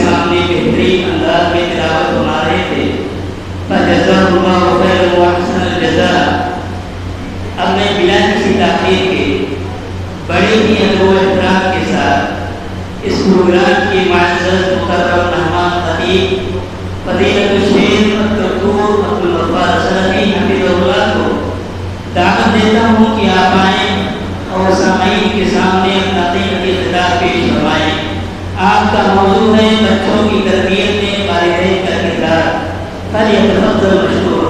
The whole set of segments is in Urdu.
سامنے بہترین انداز میں تلاوت فرما رہے تھے۔ فجزاہ اللہ خیر و احسن الجزاء۔ اب میں بلا کسی تاخیر کے بڑے ہی ادب و احترام کے ساتھ اس پروگرام کے معزز محترم مہمان خطیب فضیلت الشیخ الدکتور عبدالغفار سلفی حفظہ اللہ کو دعوت دیتا ہوں کہ آپ آئیں اور سامعین کے سامنے اپنا قیمتی خطاب پیش فرمائیں۔ آپ کا موضوع ہے بچوں کی تربیت میں والدین کا کردار۔ فلیتفضل مشکور۔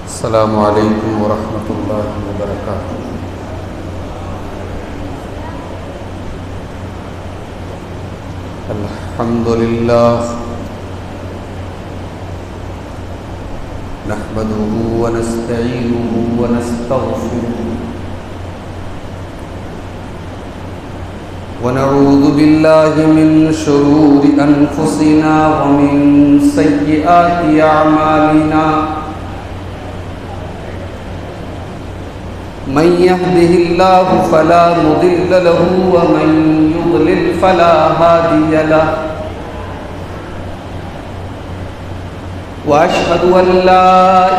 السلام علیکم ورحمۃ اللہ وبرکاتہ۔ الحمد للہ نحمده ونستعینه ونستغفره ونعوذ باللہ من شرور انفسنا ومن سیئات اعمالنا من يهده الله فلا مضل له ومن يضلل فلا هادي له وأشهد أن لا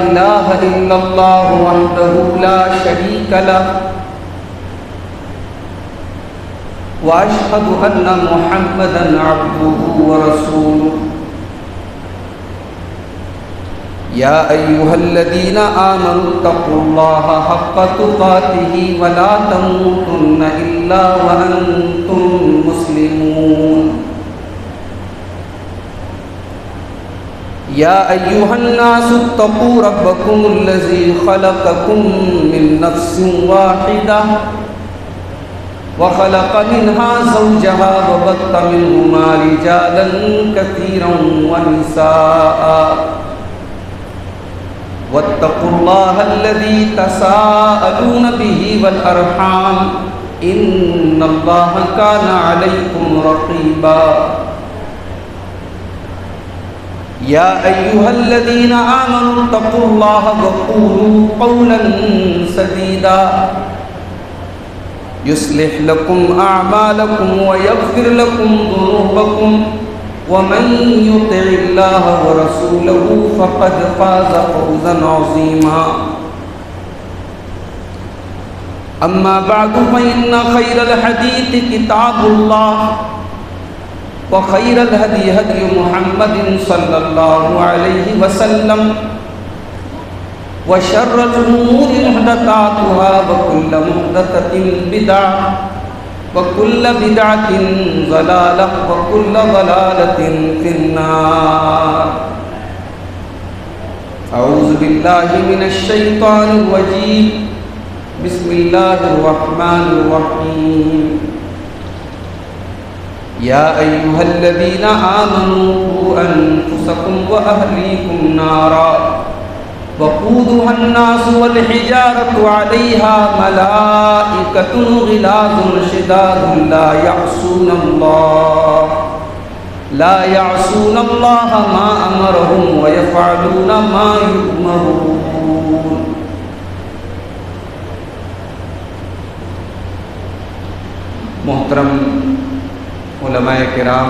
إله إلا الله وحده لا شريك له وأشهد أن محمدا عبده ورسوله يا أيها الذين آمنوا اتقوا الله حق تقاته ولا تموتن إلا وأنتم مسلمون يا أيها الناس اتقوا ربكم الذي خلقكم من نفس واحدة وخلق منها زوجها وبث منهما رجالا كثيرا ونساء واتقوا الله الذي تساءلون به والأرحام إن الله كان عليكم رقيبا يا أيها الذين آمنوا اتقوا الله وقولوا قولا سديدا يصلح لكم أعمالكم ويغفر لكم ذنوبكم ومن يطع الله ورسوله فقد فاز فوزا عظيما أما بعد فإن خير الحديث كتاب الله وخير الهدي هدي محمد صلى الله عليه وسلم وشر الأمور محدثاتها وكل محدثة بدعة وكل بدعة ضلالة وكل ضلالة في النار أعوذ بالله من الشيطان الرجيم بسم الله الرحمن الرحيم يا أيها الذين آمنوا قوا أنفسكم وأهليكم نارا وقودها الناس والحجارة عليها ملائكة غلاظ شداد لا يعصون الله ما أمرهم ويفعلون ما يؤمرون محترم علماء کرام،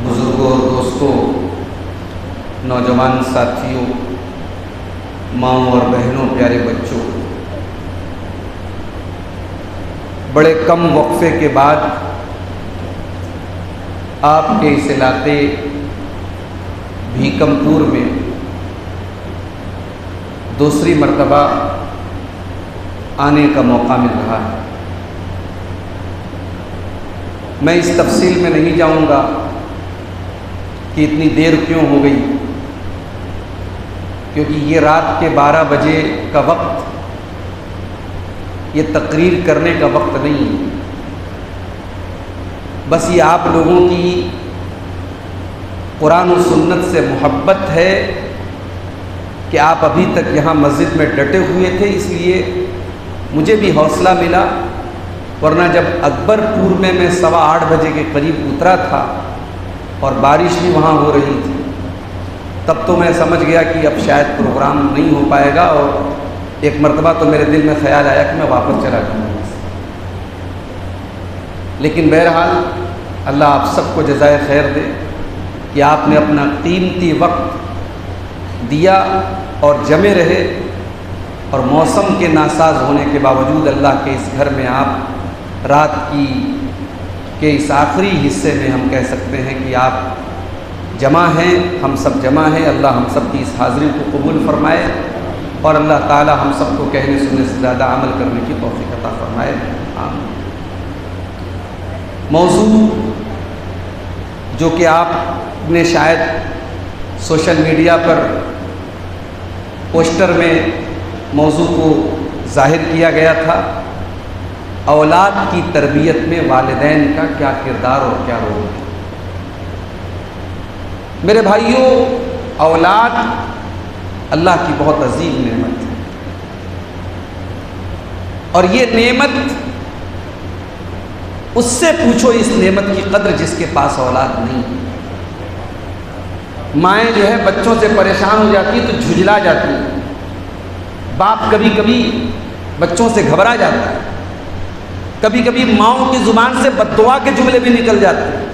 بزرگوں اور دوستوں، نوجوان ساتھیوں، ماؤں اور بہنوں، پیارے بچوں، بڑے کم وقفے کے بعد آپ کے اس علاقے بھیکمپور میں دوسری مرتبہ آنے کا موقع مل رہا ہے۔ میں اس تفصیل میں نہیں جاؤں گا کہ اتنی دیر کیوں ہو گئی، کیونکہ یہ رات کے 12 بجے کا وقت یہ تقریر کرنے کا وقت نہیں ہے، بس یہ آپ لوگوں کی قرآن و سنت سے محبت ہے کہ آپ ابھی تک یہاں مسجد میں ڈٹے ہوئے تھے، اس لیے مجھے بھی حوصلہ ملا، ورنہ جب اکبر پور میں 8:15 بجے کے قریب اترا تھا اور بارش بھی وہاں ہو رہی تھی، تب تو میں سمجھ گیا کہ اب شاید پروگرام نہیں ہو پائے گا، اور ایک مرتبہ تو میرے دل میں خیال آیا کہ میں واپس چلا جاؤں گا، لیکن بہرحال اللہ آپ سب کو جزائے خیر دے کہ آپ نے اپنا قیمتی وقت دیا اور جمے رہے، اور موسم کے ناساز ہونے کے باوجود اللہ کے اس گھر میں آپ رات کے اس آخری حصے میں ہم کہہ سکتے ہیں کہ آپ جمع ہیں، ہم سب جمع ہیں۔ اللہ ہم سب کی اس حاضری کو قبول فرمائے، اور اللہ تعالی ہم سب کو کہنے سننے سے زیادہ عمل کرنے کی توفیق عطا فرمائے، آمین۔ موضوع جو کہ آپ نے شاید سوشل میڈیا پر پوسٹر میں موضوع کو ظاہر کیا گیا تھا، اولاد کی تربیت میں والدین کا کیا کردار اور کیا رول ہے۔ میرے بھائیوں، اولاد اللہ کی بہت عظیم نعمت ہے، اور یہ نعمت اس سے پوچھو اس نعمت کی قدر جس کے پاس اولاد نہیں ہے۔ مائیں جو ہے بچوں سے پریشان ہو جاتی ہیں تو جھجلا جاتی ہیں، باپ کبھی کبھی بچوں سے گھبرا جاتا ہے، کبھی کبھی ماؤں کی زبان سے بددعا کے جملے بھی نکل جاتے ہیں،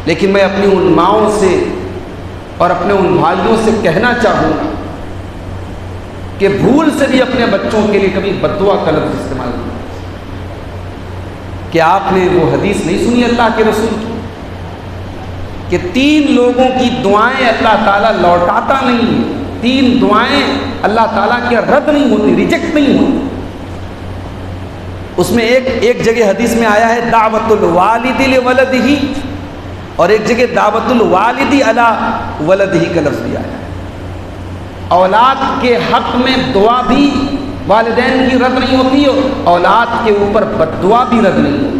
لیکن میں اپنی ان ماؤں سے اور اپنے ان بھائیوں سے کہنا چاہوں گا کہ بھول سے بھی اپنے بچوں کے لیے کبھی بددعا کا لفظ استعمال نہیں۔ کہ آپ نے وہ حدیث نہیں سنی اللہ کے رسول کی کہ 3 لوگوں کی دعائیں اللہ تعالیٰ لوٹاتا نہیں ہے، 3 دعائیں اللہ تعالیٰ کی رد نہیں ہوتی، ریجیکٹ نہیں ہوتی۔ اس میں ایک جگہ حدیث میں آیا ہے دعوت الوالد لولدہ، اور ایک جگہ دعوت الوالد علی ولدہ کا لفظ بھی آیا ہے۔ اولاد کے حق میں دعا بھی والدین کی رد نہیں ہوتی، اور اولاد کے اوپر بددعا بھی رد نہیں ہوتی۔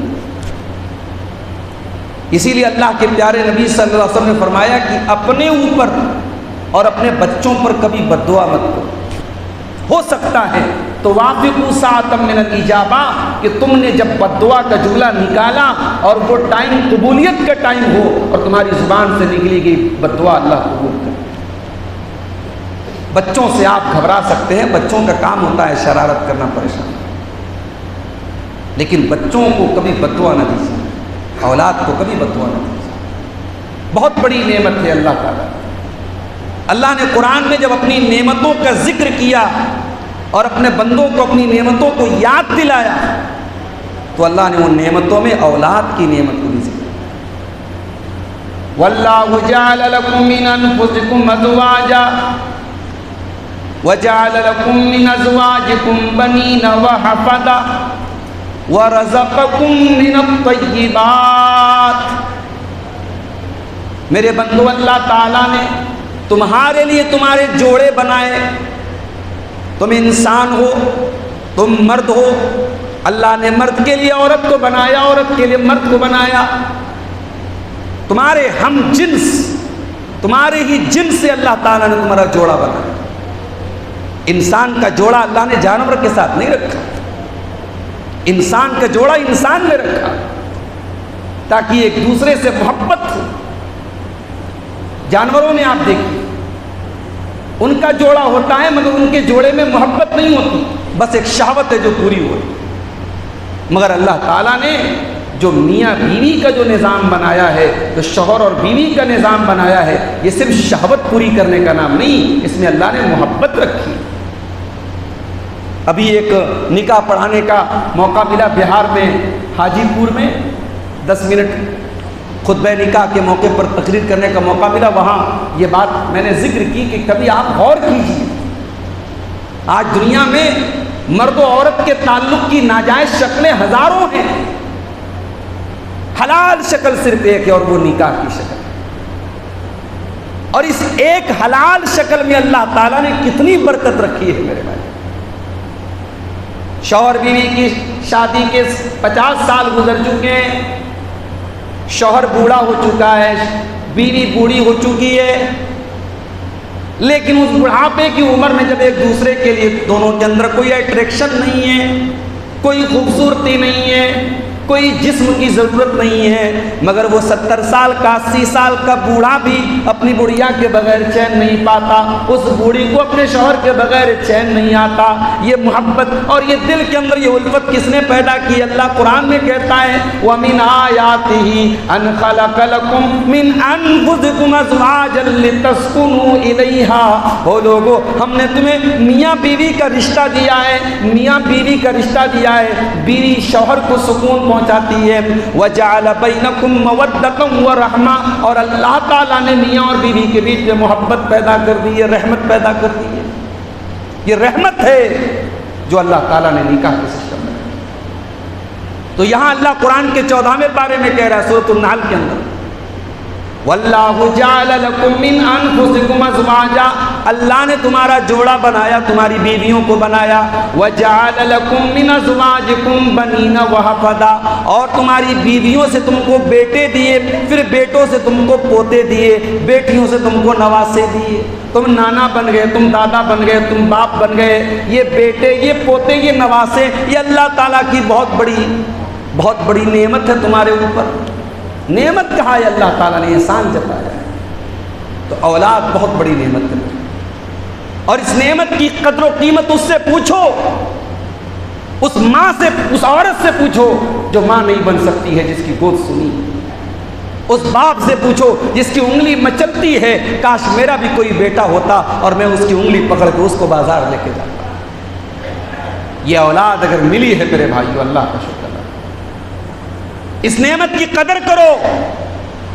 اسی لیے اللہ کے پیارے نبی صلی اللہ علیہ وسلم نے فرمایا کہ اپنے اوپر اور اپنے بچوں پر کبھی بددعا مت کرو۔ ہو سکتا ہے تو وافقوا ساعۃ من الاجابہ کہ تم نے جب بددعا کا جملہ نکالا اور وہ ٹائم قبولیت کا ٹائم ہو اور تمہاری زبان سے نکلی گئی بددعا اللہ قبول کرے۔ بچوں سے آپ گھبرا سکتے ہیں، بچوں کا کام ہوتا ہے شرارت کرنا، پریشان، لیکن بچوں کو کبھی بددعا نہ دیجیے، اولاد کو کبھی بددعا نہ دیجیے۔ بہت بڑی نعمت ہے اللہ تعالیٰ۔ اللہ نے قرآن میں جب اپنی نعمتوں کا ذکر کیا اور اپنے بندوں کو اپنی نعمتوں کو یاد دلایا تو اللہ نے ان نعمتوں میں اولاد کی نعمت کو بھی ذکر کیا۔ وَاللَّهُ جَعَلَ لَكُم مِّنْ أَنفُسِكُمْ أَزْوَاجًا وَجَعَلَ لَكُم مِّنْ أَزْوَاجِكُمْ بَنِينَ وَحَفَدَةً وَرَزَقَكُم مِّنَ الطَّيِّبَاتِ۔ میرے بندو، اللہ تعالیٰ نے تمہارے لیے تمہارے جوڑے بنائے، تم انسان ہو، تم مرد ہو، اللہ نے مرد کے لیے عورت کو بنایا، عورت کے لیے مرد کو بنایا، تمہارے ہم جنس، تمہارے ہی جنس سے اللہ تعالیٰ نے تمہارا جوڑا بنایا۔ انسان کا جوڑا اللہ نے جانور کے ساتھ نہیں رکھا، انسان کا جوڑا انسان نے رکھا تاکہ ایک دوسرے سے محبت ہو۔ جانوروں میں آپ دیکھیں ان کا جوڑا ہوتا ہے مگر ان کے جوڑے میں محبت نہیں ہوتی، بس ایک شہوت ہے جو پوری ہو رہی۔ مگر اللہ تعالیٰ نے جو میاں بیوی کا جو نظام بنایا ہے، جو شوہر اور بیوی کا نظام بنایا ہے، یہ صرف شہوت پوری کرنے کا نام نہیں، اس میں اللہ نے محبت رکھی۔ ابھی ایک نکاح پڑھانے کا موقع ملا بہار میں، حاجی پور میں 10 منٹ خطبہ نکاح کے موقع پر تقریر کرنے کا موقع ملا۔ وہاں یہ بات میں نے ذکر کی کہ کبھی آپ غور کیجیے، آج دنیا میں مرد و عورت کے تعلق کی ناجائز شکلیں ہزاروں ہیں، حلال شکل صرف ایک ہے اور وہ نکاح کی شکل ہے، اور اس ایک حلال شکل میں اللہ تعالیٰ نے کتنی برکت رکھی ہے میرے بھائی۔ شوہر بیوی کی شادی کے 50 سال گزر چکے ہیں، شوہر بوڑھا ہو چکا ہے، بیوی بوڑھی ہو چکی ہے، لیکن اس بڑھاپے کی عمر میں جب ایک دوسرے کے لیے دونوں کے اندر کوئی اٹریکشن نہیں ہے، کوئی خوبصورتی نہیں ہے، کوئی جسم کی ضرورت نہیں ہے، مگر وہ 70 سال کا 80 سال کا بوڑھا بھی اپنی بڑھیا کے بغیر چین نہیں پاتا، اس بوڑھی کو اپنے شوہر کے بغیر چین نہیں آتا۔ یہ محبت اور یہ دل کے اندر یہ الفت کس نے پیدا کی؟ اللہ قرآن میں کہتا ہے وَمِنْ آيَاتِهِ أَنْ خَلَقَ لَكُم مِّنْ أَنفُسِكُمْ أَزْوَاجًا لِتَسْكُنُوا إِلَيْهَا۔ ہو لوگو، ہم نے تمہیں میاں بیوی کا رشتہ دیا ہے، میاں بیوی کا رشتہ دیا ہے، بیوی شوہر کو سکون پہنچاتی ہے۔ وَجَعَلَ بَيْنَكُمْ مَوَدَّةً وَرَحْمَةً، اور اللہ تعالیٰ نے میاں اور بیوی کے بیچ میں محبت پیدا کر دی ہے، رحمت پیدا کر دی ہے۔ یہ رحمت ہے جو اللہ تعالیٰ نے نکاح کے سسٹم میں۔ تو یہاں اللہ قرآن کے 14ویں پارے میں کہہ رہا ہے سورۃ النحل کے اندر وَاللَّهُ جَعَلَ لَكُم مِّنْ أَنفُسِكُمْ أَزْوَاجًا، اللہ نے تمہارا جوڑا بنایا، تمہاری بیویوں کو بنایا۔ وَجَعَلَ لَكُم مِّنْ أَزْوَاجِكُمْ بَنِينَ وَحَفَدًا، اور تمہاری بیویوں سے تم کو بیٹے دیے، پھر بیٹوں سے تم کو پوتے دیے، بیٹیوں سے تم کو نواسے دیے۔ تم نانا بن گئے، تم دادا بن گئے، تم باپ بن گئے۔ یہ بیٹے، یہ پوتے، یہ نواسے، یہ اللہ تعالیٰ کی بہت بڑی نعمت ہے تمہارے اوپر۔ نعمت کہا ہے اللہ تعالیٰ نے، احسان جتایا ہے۔ تو اولاد بہت بڑی نعمت ہے، اور اس نعمت کی قدر و قیمت اس سے پوچھو، اس ماں سے، اس عورت سے پوچھو جو ماں نہیں بن سکتی ہے، جس کی گود سنی، اس باپ سے پوچھو جس کی انگلی مچلتی ہے، کاش میرا بھی کوئی بیٹا ہوتا اور میں اس کی انگلی پکڑ کے اس کو بازار لے کے جاتا۔ یہ اولاد اگر ملی ہے میرے بھائیو، اللہ کا شکر، اس نعمت کی قدر کرو،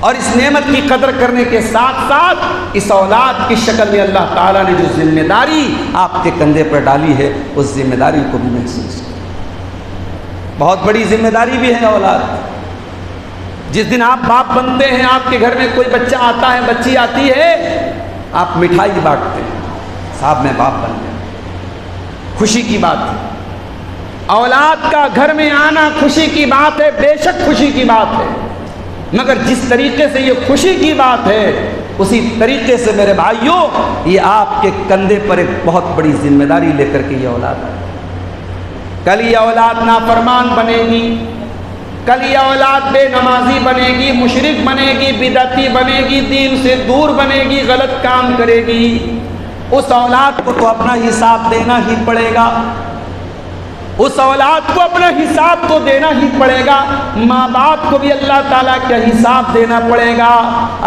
اور اس نعمت کی قدر کرنے کے ساتھ ساتھ اس اولاد کی شکل میں اللہ تعالیٰ نے جو ذمہ داری آپ کے کندھے پر ڈالی ہے، اس ذمہ داری کو بھی محسوس کرو۔ بہت بڑی ذمہ داری بھی ہے اولاد۔ جس دن آپ باپ بنتے ہیں، آپ کے گھر میں کوئی بچہ آتا ہے، بچی آتی ہے، آپ مٹھائی بانٹتے ہیں، صاحب میں باپ بن گیا، خوشی کی بات ہے۔ اولاد کا گھر میں آنا خوشی کی بات ہے، بے شک خوشی کی بات ہے، مگر جس طریقے سے یہ خوشی کی بات ہے، اسی طریقے سے میرے بھائیوں یہ آپ کے کندھے پر ایک بہت بڑی ذمہ داری لے کر کے یہ اولاد ہے۔ کل یہ اولاد نافرمان بنے گی، کل یہ اولاد بے نمازی بنے گی، مشرک بنے گی، بدعتی بنے گی، دین سے دور بنے گی، غلط کام کرے گی۔ اس اولاد کو تو اپنا حساب دینا ہی پڑے گا، اس اولاد کو اپنا حساب تو دینا ہی پڑے گا۔ ماں باپ کو بھی اللہ تعالیٰ کا حساب دینا پڑے گا۔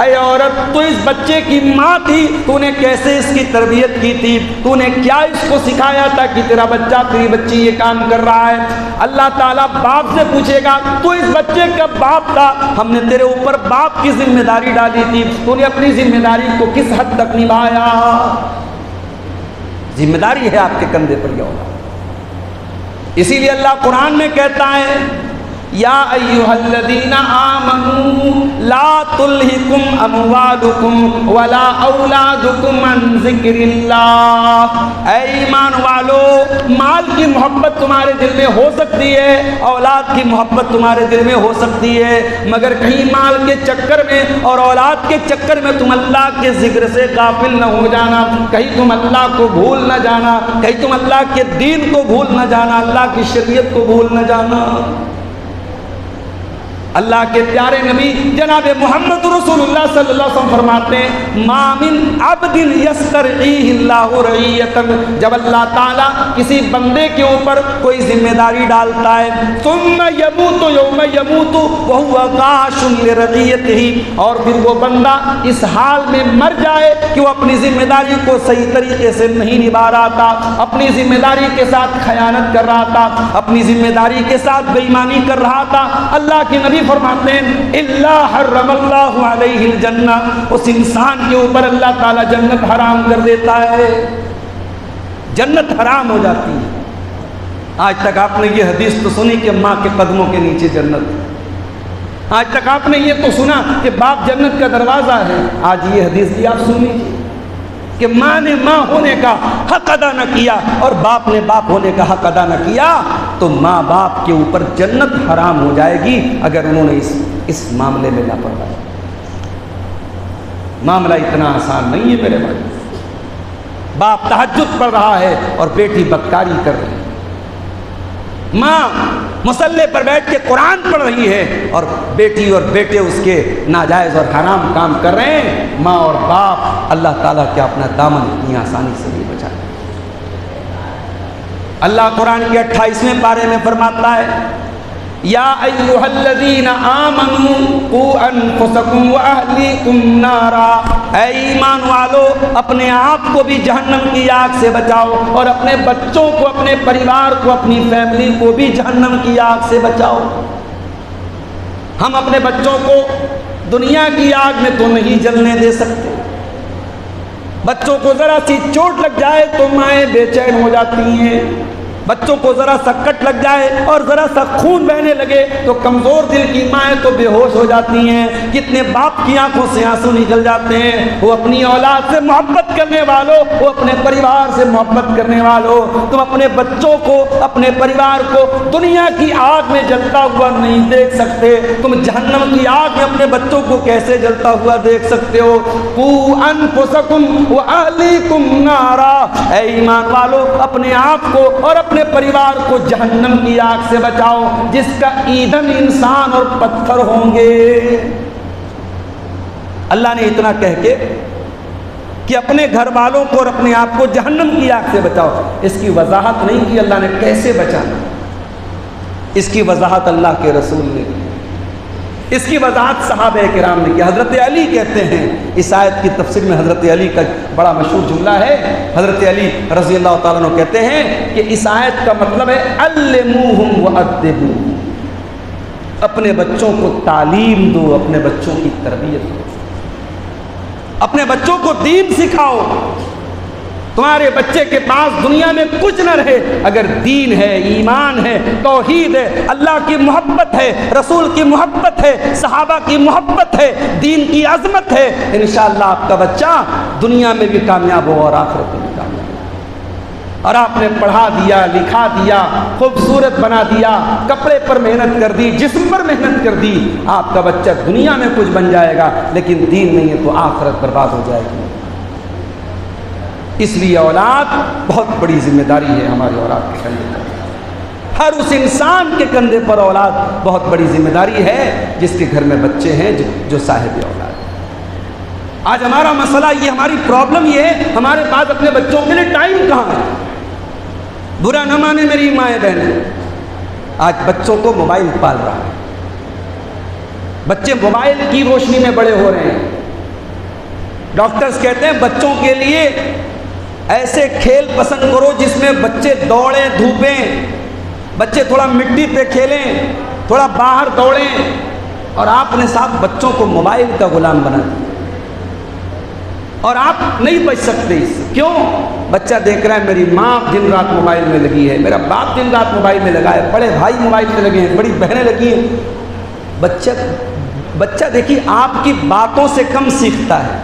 اے عورت، تو اس بچے کی ماں تھی، تو نے کیسے اس کی تربیت کی تھی، تو نے کیا اس کو سکھایا تھا کہ تیرا بچہ، تیری بچی یہ کام کر رہا ہے۔ اللہ تعالیٰ باپ سے پوچھے گا، تو اس بچے کا باپ تھا، ہم نے تیرے اوپر باپ کی ذمہ داری ڈالی تھی، تو نے اپنی ذمہ داری کو کس حد تک نبھایا؟ ذمہ داری ہے آپ کے کندھے پر یہ اولاد۔ اسی لیے اللہ قرآن میں کہتا ہے یا ایھا الذین آمنوا لا تلہکم اموالکم ولا اولادکم عن ذکر اللہ۔ اے ایمان والو، مال کی محبت تمہارے دل میں ہو سکتی ہے، اولاد کی محبت تمہارے دل میں ہو سکتی ہے، مگر کہیں مال کے چکر میں اور اولاد کے چکر میں تم اللہ کے ذکر سے غافل نہ ہو جانا، کہیں تم اللہ کو بھول نہ جانا، کہیں تم اللہ کے دین کو بھول نہ جانا، اللہ کی شریعت کو بھول نہ جانا۔ اللہ کے پیارے نبی جناب محمد رسول اللہ صلی اللہ علیہ وسلم فرماتے ہیں ما من عبد یسترعیہ اللہ رعیۃ، جب اللہ تعالیٰ کسی بندے کے اوپر کوئی ذمہ داری ڈالتا ہے، ثم یموت یوم یموت وہو غاش لرعیتہ، اور پھر وہ بندہ اس حال میں مر جائے کہ وہ اپنی ذمہ داری کو صحیح طریقے سے نہیں نبھا رہا تھا، اپنی ذمہ داری کے ساتھ خیانت کر رہا تھا، اپنی ذمہ داری کے ساتھ بے ایمانی کر رہا تھا، اللہ کے نبی فرماتے ہیں اللہ حرم اللہ علیہ الجنہ، اس انسان کے اوپر اللہ تعالیٰ جنت حرام کر دیتا ہے، جنت حرام ہو جاتی ہے۔ آج تک آپ نے یہ حدیث تو سنی کہ ماں کے قدموں کے نیچے جنت، آج تک آپ نے یہ تو سنا کہ باپ جنت کا دروازہ ہے، آج یہ حدیث بھی آپ سن لیجیے کہ ماں نے ماں ہونے کا حق ادا نہ کیا اور باپ نے باپ ہونے کا حق ادا نہ کیا تو ماں باپ کے اوپر جنت حرام ہو جائے گی اگر انہوں نے اس معاملے میں لاپرواہی۔ معاملہ اتنا آسان نہیں ہے میرے بھائی، باپ تہجد پڑھ رہا ہے اور بیٹی بدکاری کر رہی ہے، ماں مصلی پر بیٹھ کے قرآن پڑھ رہی ہے اور بیٹی اور بیٹے اس کے ناجائز اور حرام کام کر رہے ہیں، ماں اور باپ اللہ تعالیٰ کیا اپنا دامن اتنی آسانی سے نہیں بچا۔ اللہ قرآن کے 28ویں پارے میں فرماتا ہے یا ایھا الذین آمنوا قوا انفسکم واہلیکم نارا، اے ایمان والو اپنے آپ کو بھی جہنم کی آگ سے بچاؤ اور اپنے بچوں کو، اپنے پریوار کو، اپنی فیملی کو بھی جہنم کی آگ سے بچاؤ۔ ہم اپنے بچوں کو دنیا کی آگ میں تو نہیں جلنے دے سکتے، بچوں کو ذرا سی چوٹ لگ جائے تو مائیں بے چین ہو جاتی ہیں، بچوں کو ذرا سا کٹ لگ جائے اور ذرا سا خون بہنے لگے تو کمزور دل کی مائیں تو بے ہوش ہو جاتی ہیں، کتنے باپ کی آنکھوں سے آنسو نکل جاتے ہیں۔ وہ اپنی اولاد سے محبت کرنے والوں، وہ اپنے پریوار سے محبت کرنے والوں، تم اپنے بچوں کو، اپنے پریوار کو دنیا کی آگ میں جلتا ہوا نہیں دیکھ سکتے، تم جہنم کی آگ میں اپنے بچوں کو کیسے جلتا ہوا دیکھ سکتے ہو؟ قوا انفسکم واہلیکم نارا، اے ایمان والو اپنے آپ کو اور اپنے پریوار کو جہنم کی آگ سے بچاؤ جس کا ایندھن انسان اور پتھر ہوں گے۔ اللہ نے اتنا کہہ کے کہ اپنے گھر والوں کو اور اپنے آپ کو جہنم کی آگ سے بچاؤ، اس کی وضاحت نہیں کی اللہ نے کیسے بچانا، اس کی وضاحت اللہ کے رسول نے کی، اس کی وضاحت صحابہ کرام نے کی۔ حضرت علی کہتے ہیں، اس آیت کی تفسیر میں حضرت علی کا بڑا مشہور جملہ ہے، حضرت علی رضی اللہ تعالیٰ عنہ کہتے ہیں کہ اس آیت کا مطلب ہے علموہم وادبوہم، اپنے بچوں کو تعلیم دو، اپنے بچوں کی تربیت دو، اپنے بچوں کو دین سکھاؤ۔ تمہارے بچے کے پاس دنیا میں کچھ نہ رہے، اگر دین ہے، ایمان ہے، توحید ہے، اللہ کی محبت ہے، رسول کی محبت ہے، صحابہ کی محبت ہے، دین کی عظمت ہے، انشاءاللہ آپ کا بچہ دنیا میں بھی کامیاب ہو اور آخرت میں بھی کامیاب ہو۔ اور آپ نے پڑھا دیا، لکھا دیا، خوبصورت بنا دیا، کپڑے پر محنت کر دی، جسم پر محنت کر دی، آپ کا بچہ دنیا میں کچھ بن جائے گا لیکن دین نہیں ہے تو آخرت برباد ہو جائے گی۔ اس لیے اولاد بہت بڑی ذمہ داری ہے ہماری اولاد کے کندھے پر، ہر اس انسان کے کندھے پر اولاد بہت بڑی ذمہ داری ہے جس کے گھر میں بچے ہیں جو صاحب اولاد۔ آج ہمارا مسئلہ یہ، ہماری پرابلم یہ ہے ہمارے پاس اپنے بچوں کے لیے ٹائم کہاں ہے۔ برا نہ مانے میری مائیں بہنیں، آج بچوں کو موبائل پال رہا ہے، بچے موبائل کی روشنی میں بڑے ہو رہے ہیں۔ ڈاکٹرز کہتے ہیں بچوں کے لیے ایسے کھیل پسند کرو جس میں بچے دوڑیں دھوپیں، بچے تھوڑا مٹی پہ کھیلیں، تھوڑا باہر دوڑیں، اور آپ نے صاحب بچوں کو موبائل کا غلام بنا دیا اور آپ نہیں بچ سکتے اس سے۔ کیوں؟ بچہ دیکھ رہا ہے میری ماں دن رات موبائل میں لگی ہے، میرا باپ دن رات موبائل میں لگا ہے، بڑے بھائی موبائل میں لگے ہیں، بڑی بہنیں لگی ہیں۔ بچہ دیکھیے آپ کی باتوں سے کم سیکھتا ہے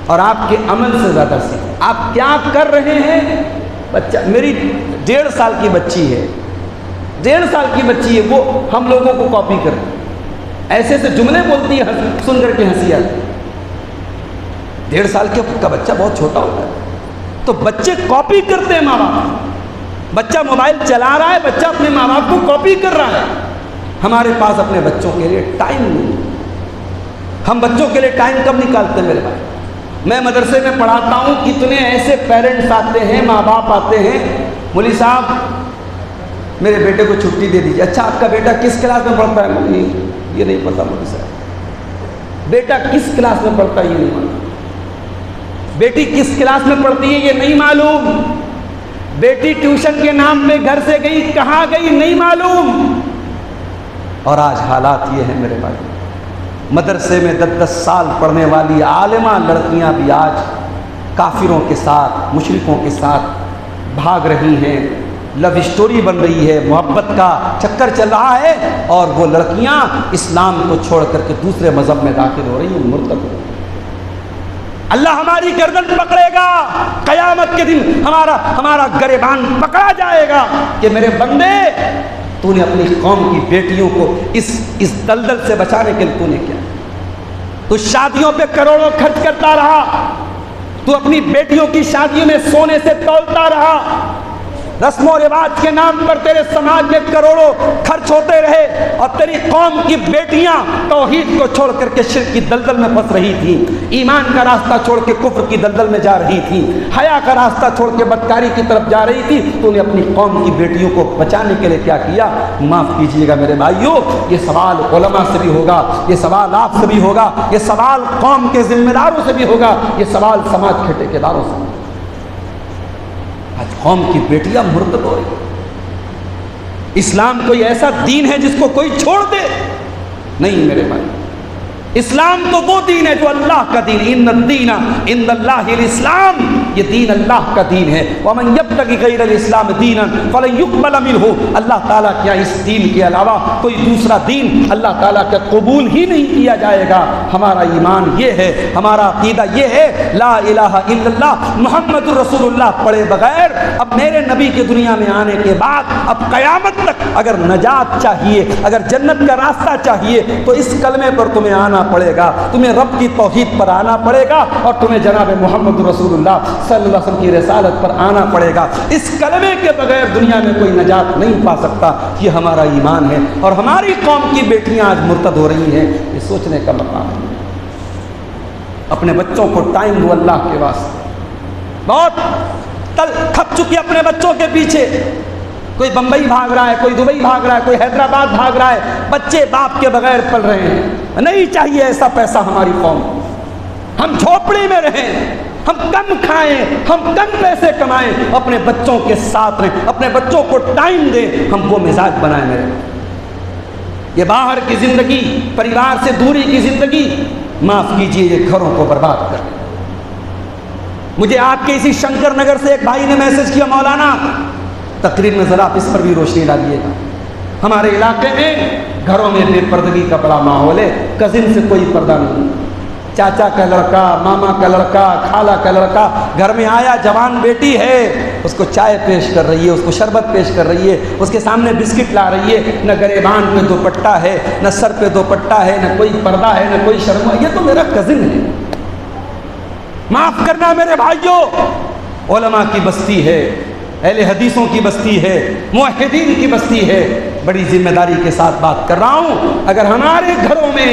اور آپ کے عمل سے زیادہ سیکھتا ہے۔ آپ کیا کر رہے ہیں؟ بچہ، میری 1.5 سال کی بچی ہے، 1.5 سال کی بچی ہے، وہ ہم لوگوں کو کاپی کرتی ہے، ایسے سے جملے بولتی ہے، سن کر کے ہنسی آتی ہے۔ 1.5 سال کا بچہ بہت چھوٹا ہوتا ہے، تو بچے کاپی کرتے ہیں ماں باپ۔ بچہ موبائل چلا رہا ہے، بچہ اپنے ماں باپ کو کاپی کر رہا ہے۔ ہمارے پاس اپنے بچوں کے لیے ٹائم نہیں۔ ہم بچوں کے لیے ٹائم کب نکالتے ہیں میرے بھائی؟ میں مدرسے میں پڑھاتا ہوں، کتنے ایسے پیرنٹس آتے ہیں، ماں باپ آتے ہیں، مولوی صاحب میرے بیٹے کو چھٹی دے دیجیے۔ اچھا آپ کا بیٹا کس کلاس میں پڑھتا ہے؟ یہ نہیں پتا مولوی صاحب، بیٹا کس کلاس میں پڑھتا ہے یہ نہیں معلوم، بیٹی کس کلاس میں پڑھتی ہے یہ نہیں معلوم، بیٹی ٹیوشن کے نام پہ گھر سے گئی، کہاں گئی نہیں معلوم۔ اور آج حالات یہ ہیں میرے بھائی، مدرسے میں 10 سال پڑھنے والی عالمہ لڑکیاں بھی آج کافروں کے ساتھ، مشرکوں کے ساتھ بھاگ رہی ہیں، لو اسٹوری بن رہی ہے، محبت کا چکر چل رہا ہے، اور وہ لڑکیاں اسلام کو چھوڑ کر کے دوسرے مذہب میں داخل ہو رہی ہیں، مرتد ہو رہی ہیں۔ اللہ ہماری گردن پکڑے گا، قیامت کے دن ہمارا گریبان پکڑا جائے گا کہ میرے بندے تو نے اپنی قوم کی بیٹیوں کو اس دلدل سے بچانے کے لیے تو نے کیا؟ تو شادیوں پہ کروڑوں خرچ کرتا رہا، تو اپنی بیٹیوں کی شادیوں میں سونے سے تولتا رہا، رسم و رواج کے نام پر تیرے سماج میں کروڑوں خرچ ہوتے رہے، اور تیری قوم کی بیٹیاں توحید کو چھوڑ کر کے شرک کی دلدل میں پھنس رہی تھیں، ایمان کا راستہ چھوڑ کے کفر کی دلدل میں جا رہی تھی، حیا کا راستہ چھوڑ کے بدکاری کی طرف جا رہی تھی، تو نے اپنی قوم کی بیٹیوں کو بچانے کے لیے کیا کیا؟ معاف کیجیے گا میرے بھائیوں، یہ سوال علماء سے بھی ہوگا، یہ سوال آپ سے بھی ہوگا، یہ سوال قوم کے ذمہ داروں سے بھی ہوگا، یہ سوال سماج کے ٹھیکیداروں سے بھی۔ آج قوم کی بیٹیاں مرتد ہو رہی۔ اسلام کوئی ایسا دین ہے جس کو کوئی چھوڑ دے؟ نہیں میرے بھائی، اسلام تو وہ دین ہے جو اللہ کا دین، ان الدین عند اللہ الاسلام، یہ دین اللہ کا دین ہے، ومن یبتغی غیر الاسلام دینا فلن یقبل منہ، اللہ تعالیٰ کیا اس دین کے علاوہ کوئی دوسرا دین اللہ تعالیٰ کا قبول ہی نہیں کیا جائے گا۔ ہمارا ایمان یہ ہے، ہمارا عقیدہ یہ ہے، لا الہ الا اللہ محمد الرسول اللہ پڑھے بغیر اب میرے نبی کے دنیا میں آنے کے بعد اب قیامت تک اگر نجات چاہیے، اگر جنت کا راستہ چاہیے تو اس کلمے پر تمہیں آنا پڑے گا، تمہیں رب کی توحید پر آنا پڑے گا، اور تمہیں جناب محمد رسول اللہ صلی اللہ علیہ وسلم کی رسالت پر آنا پڑے گا۔ اس کلمے کے بغیر دنیا میں کوئی نجات نہیں پا سکتا۔ یہ ہمارا ایمان ہے، اور ہماری قوم کی بیٹیاں آج مرتد ہو رہی ہیں، یہ سوچنے کا مقام ہے۔ اپنے بچوں کو ٹائم دو اللہ کے واسطے، بہت تھک چکی اپنے بچوں کے پیچھے، کوئی بمبئی بھاگ رہا ہے، کوئی دبئی بھاگ رہا ہے، کوئی حیدرآباد بھاگ رہا ہے، بچے باپ کے بغیر پل رہے ہیں۔ نہیں چاہیے ایسا پیسہ ہماری قوم، ہم جھوپڑی میں رہیں، ہم کم کھائیں، ہم کم پیسے کمائیں، اپنے بچوں کے ساتھ رہیں، اپنے بچوں کو ٹائم دیں، ہم وہ مزاج بنائیں میرے۔ یہ باہر کی زندگی، پریوار سے دوری کی زندگی، معاف کیجیے، یہ گھروں کو برباد کر دے۔ مجھے آپ کے اسی شنکر نگر سے ایک بھائی نے میسج کیا، مولانا تقریر میں ذرا آپ اس پر بھی روشنی ڈالیے گا۔ ہمارے علاقے میں گھروں میں بے پردگی کا بڑا ماحول ہے، کزن سے کوئی پردہ نہیں، چاچا کا لڑکا، ماما کا لڑکا، خالہ کا لڑکا گھر میں آیا، جوان بیٹی ہے، اس کو چائے پیش کر رہی ہے، اس کو شربت پیش کر رہی ہے، اس کے سامنے بسکٹ لا رہی ہے، نہ گریبان پہ دوپٹہ ہے، نہ سر پہ دوپٹہ ہے، نہ کوئی پردہ ہے، نہ کوئی شرم ہے۔ یہ تو میرا کزن ہے۔ معاف کرنا میرے بھائیوں، علماء کی بستی ہے، اہل حدیثوں کی بستی ہے، موحدین کی بستی ہے، بڑی ذمہ داری کے ساتھ بات کر رہا ہوں۔ اگر ہمارے گھروں میں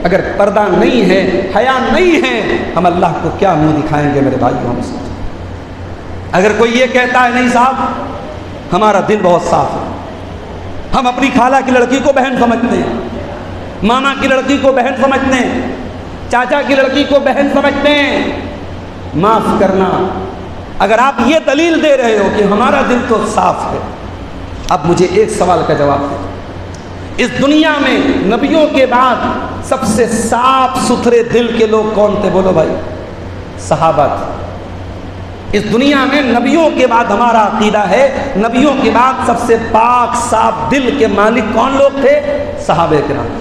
اگر پردہ نہیں ہے، حیا نہیں ہے، ہم اللہ کو کیا منہ دکھائیں گے میرے بھائیوں؟ ہم سوچیں، اگر کوئی یہ کہتا ہے نہیں صاحب ہمارا دل بہت صاف ہے، ہم اپنی خالہ کی لڑکی کو بہن سمجھتے ہیں، ماما کی لڑکی کو بہن سمجھتے ہیں، چاچا کی لڑکی کو بہن سمجھتے ہیں، معاف کرنا، اگر آپ یہ دلیل دے رہے ہو کہ ہمارا دل تو صاف ہے، اب مجھے ایک سوال کا جواب دیں، اس دنیا میں نبیوں کے بعد سب سے صاف ستھرے دل کے لوگ کون تھے؟ بولو بھائی، صحابہ تھے۔ اس دنیا میں نبیوں کے بعد ہمارا عقیدہ ہے، نبیوں کے بعد سب سے پاک صاف دل کے مالک کون لوگ تھے؟ صحابہ کرام۔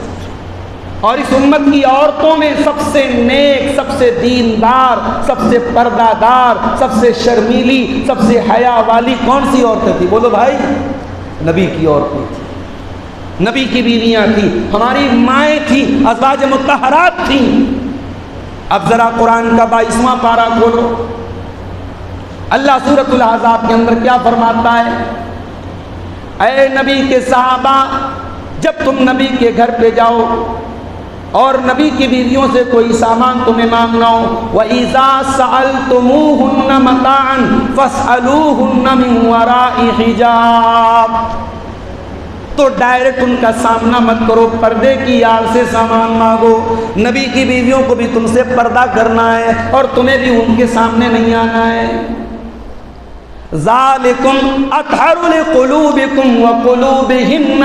اور اس امت کی عورتوں میں سب سے نیک، سب سے دیندار، سب سے پردہ دار، سب سے شرمیلی، سب سے حیا والی کون سی عورتیں تھیں؟ بولو بھائی، نبی کی عورتیں تھیں، نبی کی بیویاں تھیں، ہماری مائیں تھیں، ازواج مطہرات تھیں۔ اب ذرا قرآن کا 22واں پارہ کھولو، اللہ سورۃ الاحزاب کے اندر کیا فرماتا ہے؟ اے نبی کے صحابہ، جب تم نبی کے گھر پہ جاؤ اور نبی کی بیویوں سے کوئی سامان تمہیں مانگنا ہو، وَإِذَا سَأَلْتُمُوهُنَّ مَتَاعًا فَاسْأَلُوهُنَّ مِنْ وَرَاءِ حِجَابٍ، تو ڈائریکٹ ان کا سامنا مت کرو، پردے کی آڑ سے سامان مانگو۔ نبی کی بیویوں کو بھی تم سے پردہ کرنا ہے، اور تمہیں بھی ان کے سامنے نہیں آنا ہے۔ ذَلِكُمْ أَطْهَرُ لِقُلُوبِكُمْ وَقُلُوبِهِنَّ،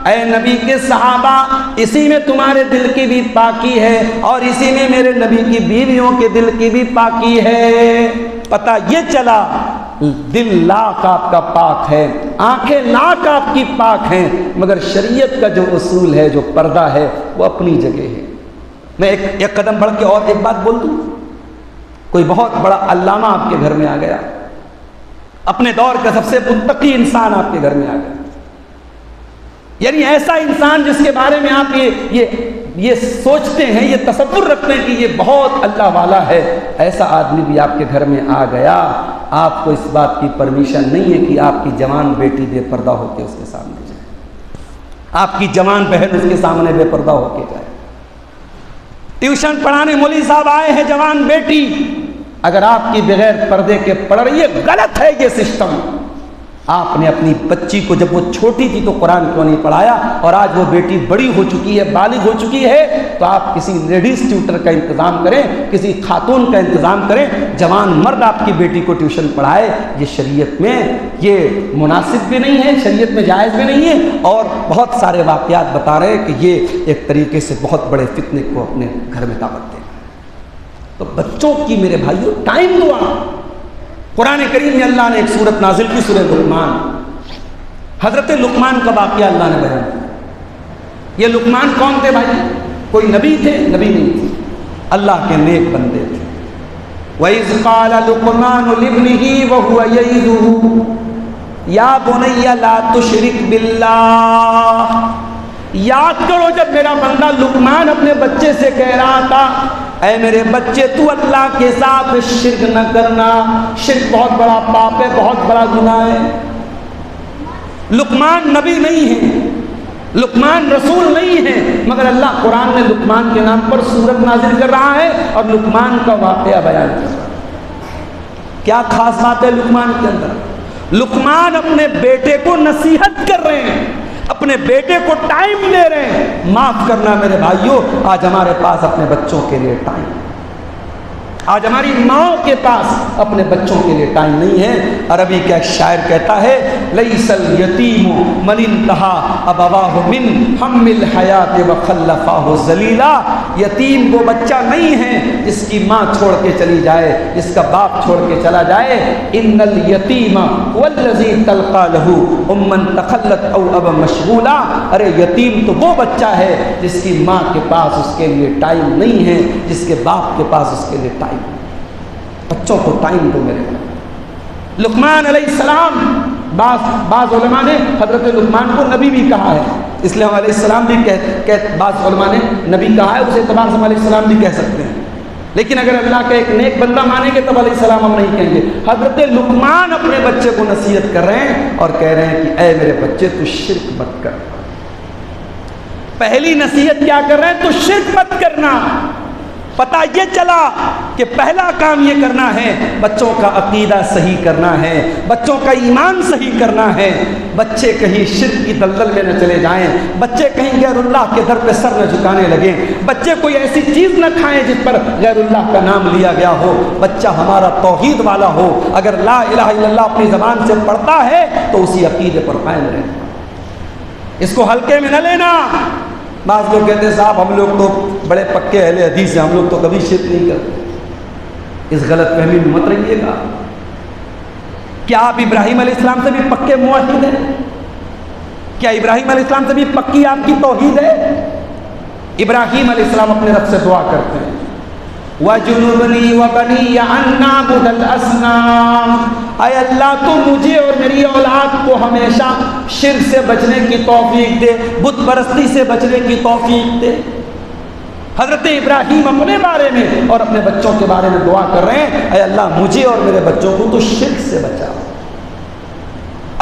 اے نبی کے صحابہ، اسی میں تمہارے دل کی بھی پاکی ہے، اور اسی میں میرے نبی کی بیویوں کے دل کی بھی پاکی ہے۔ پتہ یہ چلا، دل لاکھ آپ کا پاک ہے، آنکھیں لاکھ آپ کی پاک ہیں، مگر شریعت کا جو اصول ہے، جو پردہ ہے، وہ اپنی جگہ ہے۔ میں ایک قدم بڑھ کے اور ایک بات بول دوں، کوئی بہت بڑا علامہ آپ کے گھر میں آ گیا، اپنے دور کا سب سے متقی انسان آپ کے گھر میں آ گیا، یعنی ایسا انسان جس کے بارے میں آپ یہ یہ سوچتے ہیں، یہ تصور رکھتے ہیں کہ یہ بہت اللہ والا ہے، ایسا آدمی بھی آپ کے گھر میں آ گیا، آپ کو اس بات کی پرمیشن نہیں ہے کہ آپ کی جوان بیٹی بے پردہ ہو کے اس کے سامنے جائے، آپ کی جوان بہن اس کے سامنے بے پردہ ہو کے جائے۔ ٹیوشن پڑھانے مولوی صاحب آئے ہیں، جوان بیٹی اگر آپ کی بغیر پردے کے پڑھ رہی ہے، غلط ہے یہ سسٹم۔ آپ نے اپنی بچی کو جب وہ چھوٹی تھی تو قرآن کیوں نہیں پڑھایا، اور آج وہ بیٹی بڑی ہو چکی ہے، بالغ ہو چکی ہے، تو آپ کسی لیڈیز ٹیوٹر کا انتظام کریں، کسی خاتون کا انتظام کریں، جوان مرد آپ کی بیٹی کو ٹیوشن پڑھائے۔ یہ شریعت میں یہ مناسب بھی نہیں ہے، شریعت میں جائز بھی نہیں ہے، اور بہت سارے واقعات بتا رہے ہیں کہ یہ ایک طریقے سے بہت بڑے فتنے کو اپنے گھر میں دعوت دے۔ تو بچوں کی میرے بھائیوں ٹائم دو آپ۔ قرآن کریم میں اللہ نے ایک سورت نازل کی، سورہ لقمان۔ حضرت لقمان کا واقعہ اللہ نے بیان کیا۔ یہ لقمان کون تھے بھائی؟ کوئی نبی تھے؟ نبی نہیں تھے، اللہ کے نیک بندے تھے۔ وَإِذْ قَالَ لُقْمَانُ لِابْنِهِ وَهُوَ يَعِظُهُ يَا بُنَيَّ لَا تُشْرِكْ بِاللَّهِ۔ یاد کرو جب میرا بندہ لقمان اپنے بچے سے کہہ رہا تھا، اے میرے بچے تو اللہ کے ساتھ شرک نہ کرنا، شرک بہت بڑا پاپ ہے، بہت بڑا گناہ ہے۔ لقمان نبی نہیں ہے، لقمان رسول نہیں ہے، مگر اللہ قرآن میں لقمان کے نام پر سورت نازل کر رہا ہے اور لقمان کا واقعہ بیان کر رہا ہے۔ کیا خاص بات ہے لقمان کے اندر؟ لقمان اپنے بیٹے کو نصیحت کر رہے ہیں، اپنے بیٹے کو ٹائم دے رہے ہیں۔ معاف کرنا میرے بھائیوں، آج ہمارے پاس اپنے بچوں کے لیے ٹائم، آج ہماری ماں کے پاس اپنے بچوں کے لیے ٹائم نہیں ہے۔ عربی کا ایک شاعر کہتا ہے، لیس الیتیم من انتہا ابواہ من ہم الحیات وخلفاہ ذلیلا۔ یتیم وہ بچہ نہیں ہے جس کی ماں چھوڑ کے چلی جائے، جس کا باپ چھوڑ کے چلا جائے۔ ان الیتیم والذی تلقى له امن تخلت او ابا مشغولا۔ ارے یتیم تو وہ بچہ ہے جس کی ماں کے پاس اس کے لیے ٹائم نہیں ہے، جس کے باپ کے پاس اس کے لیے ٹائم۔ بچوں کو ٹائم دو میرے۔ لقمان علیہ السلام، بعض علماء نے حضرت لقمان کو نبی بھی کہا ہے، اس لیے ہم علیہ السلام بھی بعض علماء نے نبی کہا ہے، اس اعتبار سے ہم علیہ السلام بھی کہہ سکتے ہیں، لیکن اگر اللہ کا ایک نیک بندہ مانیں گے تب علیہ السلام ہم نہیں کہیں گے۔ حضرت لقمان اپنے بچے کو نصیحت کر رہے ہیں اور کہہ رہے ہیں کہ اے میرے بچے تو شرک مت کر۔ پہلی نصیحت کیا کر رہے ہیں؟ تو شرک مت کرنا۔ پتہ یہ چلا کہ پہلا کام یہ کرنا ہے، بچوں کا عقیدہ صحیح کرنا ہے، بچوں کا ایمان صحیح کرنا ہے، بچے کہیں شرک کی دلدل میں نہ چلے جائیں، بچے کہیں غیر اللہ کے در پہ سر نہ جھکانے لگیں، بچے کوئی ایسی چیز نہ کھائیں جس پر غیر اللہ کا نام لیا گیا ہو، بچہ ہمارا توحید والا ہو، اگر لا الہ الا اللہ اپنی زبان سے پڑھتا ہے تو اسی عقیدے پر قائم رہے، اس کو ہلکے میں نہ لینا۔ بعض لوگ کہتے ہیں صاحب ہم لوگ تو بڑے پکے اہل حدیث ہیں، ہم لوگ تو کبھی شرک نہیں کرتے۔ اس غلط فہمی میں مت رہیے گا۔ کیا آپ ابراہیم علیہ السلام سے بھی پکے موحد ہیں؟ کیا ابراہیم علیہ السلام سے بھی پکی آپ کی توحید ہے؟ ابراہیم علیہ السلام اپنے رب سے دعا کرتے ہیں، وَجُنُبْنِي وَبَنِيَّ أَن نَّعْبُدَ الْأَصْنَامَ۔ اے اللہ تو مجھے اور میری اولاد کو ہمیشہ شرک سے بچنے کی توفیق دے، بت پرستی سے بچنے کی توفیق دے۔ حضرت ابراہیم اپنے بارے میں اور اپنے بچوں کے بارے میں دعا کر رہے ہیں، اے اللہ مجھے اور میرے بچوں کو تو شرک سے بچا۔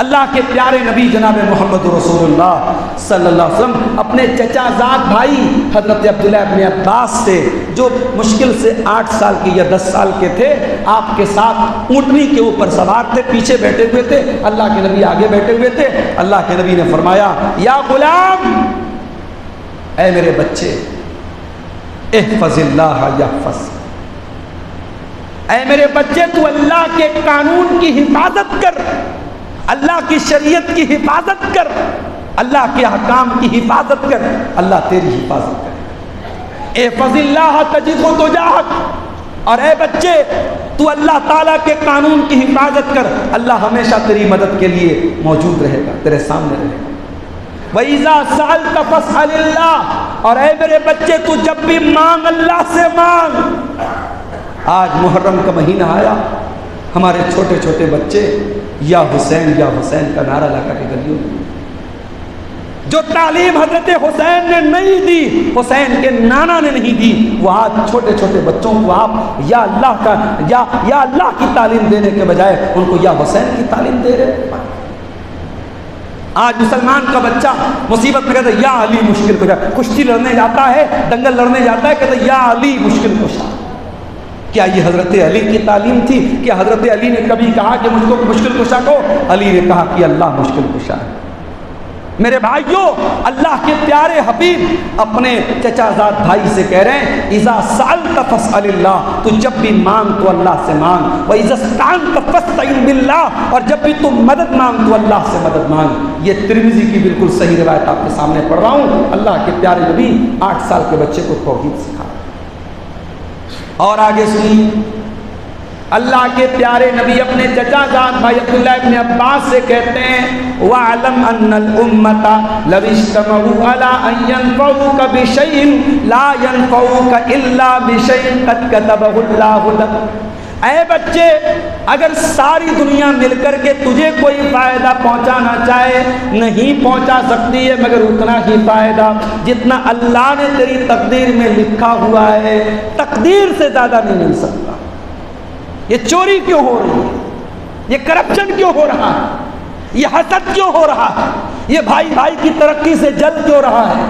اللہ کے پیارے نبی جناب محمد رسول اللہ صلی اللہ علیہ وسلم اپنے چچا زاد بھائی حضرت عبداللہ ابن عباس سے، جو مشکل سے 8 سال کے یا 10 سال کے تھے، آپ کے ساتھ اونٹنی کے اوپر سوار تھے، پیچھے بیٹھے ہوئے تھے، اللہ کے نبی آگے بیٹھے ہوئے تھے۔ اللہ کے نبی نے فرمایا، یا غلام، اے میرے بچے، احفظ اللہ یحفظ، اے میرے بچے تو اللہ کے قانون کی حفاظت کر، اللہ کی شریعت کی حفاظت کر، اللہ کے احکام کی حفاظت کر، اللہ تیری حفاظت کر۔ احفظ اللہ تجدہ تجاہک، اور اے بچے تو اللہ تعالیٰ کے قانون کی حفاظت کر، اللہ ہمیشہ تیری مدد کے لیے موجود رہے گا، تیرے سامنے رہے گا۔ وَإِذَا سَأَلْتَ فَاسْأَلِ اللَّهَ، اور اے میرے بچے تو جب بھی مانگ اللہ سے مانگ۔ آج محرم کا مہینہ آیا، ہمارے چھوٹے چھوٹے بچے یا حسین کا نعرہ لگا کے گلیوں میں، جو تعلیم حضرت حسین نے نہیں دی، حسین کے نانا نے نہیں دی، وہ آج چھوٹے چھوٹے بچوں کو آپ یا اللہ کی تعلیم دینے کے بجائے ان کو یا حسین کی تعلیم دے رہے ہیں۔ آج مسلمان کا بچہ مصیبت میں کہتا ہے یا علی مشکل کشا، کشتی لڑنے جاتا ہے، دنگل لڑنے جاتا ہے، کہتا ہے یا علی مشکل کشا۔ کیا یہ حضرت علی کی تعلیم تھی؟ کیا حضرت علی نے کبھی کہا کہ مجھ کو مشکل کشا کو؟ علی نے کہا کہ اللہ مشکل کشا ہے۔ میرے بھائیوں، اللہ کے پیارے حبیب اپنے چچا زاد بھائی سے کہہ رہے ہیں اذا سألت فاسأل اللہ، تو جب بھی مانگ تو اللہ سے مانگ، وَإِذَا اسْتَعَنْتَ فَاسْتَعِنْ بِاللَّهِ، اور جب بھی تم مدد مانگ تو اللہ سے مدد مانگ۔ یہ ترمذی کی بالکل صحیح روایت آپ کے سامنے پڑھ رہا ہوں۔ اللہ کے پیارے نبی 8 سال کے بچے کو توحید سکھا۔ اور آگے سنیے، اللہ کے پیارے نبی اپنے چچا زاد بھائی عبداللہ ابن عباس سے کہتے ہیں وَعْلَمْ أَنَّ الْأُمَّةَ لَوِ اجْتَمَعُوا عَلَىٰ أَن يَنفَعُوكَ بِشَيْءٍ لَا يَنفَعُوكَ إِلَّا بِشَيْءٍ قَدْ كَتَبَهُ اللَّهُ لَكَ۔ اے بچے، اگر ساری دنیا مل کر کے تجھے کوئی فائدہ پہنچانا چاہے نہیں پہنچا سکتی ہے مگر اتنا ہی فائدہ جتنا اللہ نے تیری تقدیر میں لکھا ہوا ہے۔ تقدیر سے زیادہ نہیں مل سکتا۔ یہ چوری کیوں ہو رہی ہے؟ یہ کرپشن کیوں ہو رہا ہے؟ یہ حسد کیوں ہو رہا ہے؟ یہ بھائی بھائی کی ترقی سے جل کیوں رہا ہے؟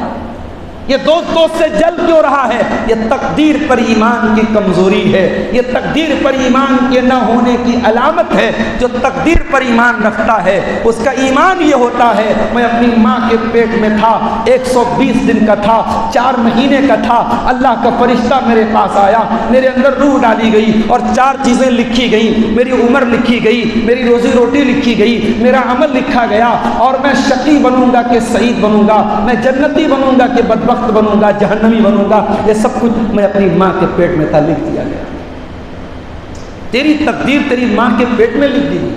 یہ دوست دوست سے جل کیوں رہا ہے؟ یہ تقدیر پر ایمان کی کمزوری ہے، یہ تقدیر پر ایمان کے نہ ہونے کی علامت ہے۔ جو تقدیر پر ایمان رکھتا ہے اس کا ایمان یہ ہوتا ہے میں اپنی ماں کے پیٹ میں تھا، 120 دن کا تھا، 4 مہینے کا تھا، اللہ کا فرشتہ میرے پاس آیا، میرے اندر روح ڈالی گئی اور 4 چیزیں لکھی گئیں، میری عمر لکھی گئی، میری روزی روٹی لکھی گئی، میرا عمل لکھا گیا، اور میں شقی بنوں گا کہ سعید بنوں گا، میں جنتی بنوں گا کہ بدبخت بنوں گا، جہنمی بنوں گا، یہ سب کچھ میں اپنی ماں کے پیٹ میں تھا، لکھ دیا گیا۔ تیری تقدیر تیری ماں کے پیٹ میں لکھ دی گئی،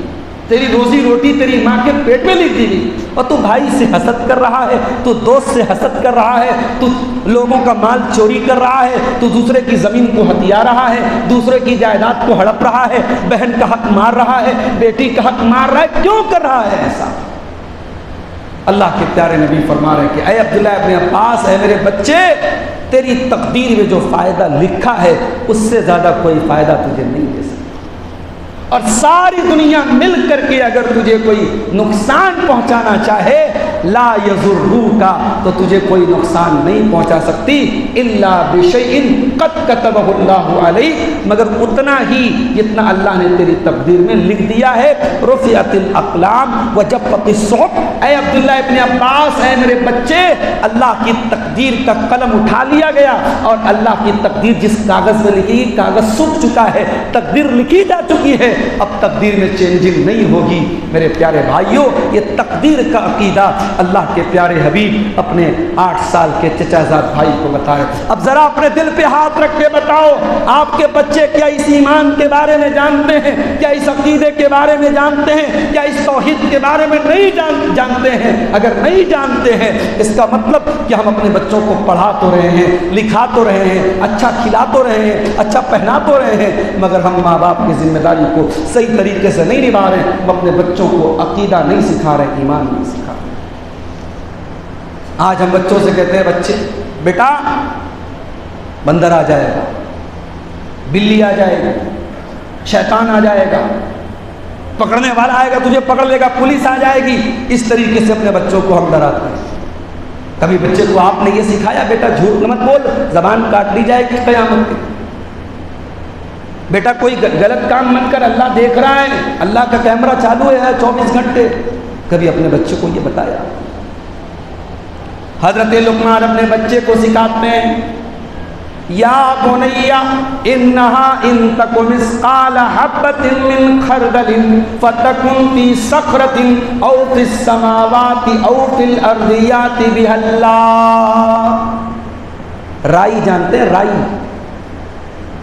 تیری روزی روٹی تیری ماں کے پیٹ میں لکھ دی گئی، اور تو بھائی سے حسد کر رہا ہے، تو دوست سے حسد کر رہا ہے، تو لوگوں کا مال چوری کر رہا ہے، تو دوسرے کی زمین کو ہتھیا رہا ہے، دوسرے کی جائیداد کو ہڑپ رہا ہے، بہن کا حق مار رہا ہے، بیٹی کا حق مار رہا ہے، کیوں کر رہا ہے ایسا؟ اللہ کے پیارے نبی فرما رہے ہیں کہ اے عبداللہ ابن عباس، اے میرے بچے، تیری تقدیر میں جو فائدہ لکھا ہے اس سے زیادہ کوئی فائدہ تجھے نہیں دے سکتا، اور ساری دنیا مل کر کے اگر تجھے کوئی نقصان پہنچانا چاہے لا یضرک، تو تجھے کوئی نقصان نہیں پہنچا سکتی الا بشیء قد کتبہ اللہ علیک، مگر اتنا ہی جتنا اللہ نے تیری تقدیر میں لکھ دیا ہے۔ رفعت الاقلام وجفت الصحف، اے عبداللہ ابن عباس، اے میرے بچے، اللہ کی تقدیر کا قلم اٹھا لیا گیا، اور اللہ کی تقدیر جس کاغذ میں لکھی گئی کاغذ سوکھ چکا ہے، تقدیر لکھی جا چکی ہے، اب تقدیر میں چینجنگ نہیں ہوگی۔ میرے پیارے بھائیوں، یہ تقدیر کا عقیدہ اللہ کے پیارے حبیب اپنے 8 سال کے چچا زاد بھائی کو بتائے۔ اب ذرا اپنے دل پہ ہاتھ رکھ کے بتاؤ، آپ کے بچے کیا اس ایمان کے بارے میں جانتے ہیں؟ کیا اس عقیدے کے بارے میں جانتے ہیں؟ کیا اس توحید کے بارے میں نہیں جانتے ہیں؟ اگر نہیں جانتے ہیں اس کا مطلب کہ ہم اپنے بچوں کو پڑھا تو رہے ہیں، لکھا تو رہے ہیں، اچھا کھلا تو رہے ہیں، اچھا پہنا تو رہے ہیں، مگر ہم ماں باپ کی ذمہ داری کو صحیح طریقے سے نہیں نبھا رہے، ہم اپنے بچوں کو عقیدہ نہیں سکھا رہے، ایمان نہیں سکھا رہے۔ آج ہم بچوں سے کہتے ہیں بچے بیٹا بندر آ جائے گا، بلی آ جائے گی، شیطان آ جائے گا، پکڑنے والا آئے گا تجھے پکڑ لے گا، پولیس آ جائے گی، اس طریقے سے اپنے بچوں کو ہم ڈراتے ہیں۔ کبھی بچے کو آپ نے یہ سکھایا بیٹا جھوٹ مت بول، زبان کاٹ لی جائے گی قیامت کی، بیٹا کوئی غلط کام مت کر، اللہ دیکھ رہا ہے، اللہ کا کیمرہ چالو ہے 24 گھنٹے، کبھی اپنے بچے کو یہ بتایا؟ حضرت لقمان اپنے بچے کو سکھاتے ہیں یا بنیا انہا ان تک مثقال حبۃ من خردل فتکن فی صخرۃ او فی السماوات او فی الارض یأتی بها اللہ۔ رائی جانتے ہیں؟ رائی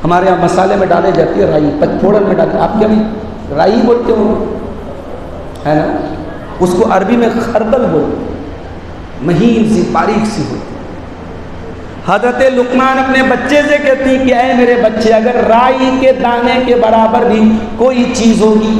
ہمارے یہاں مسالے میں ڈالے جاتی ہے، رائی پچفوڑن میں ڈالے، آپ کے بھی رائی بولتے ہو ہے نا، اس کو عربی میں خردل بولتے، مہین سی باریک سی ہوتی۔ حضرت لقمان اپنے بچے سے کہتی کہ اے میرے بچے، اگر رائی کے دانے کے برابر بھی کوئی چیز ہوگی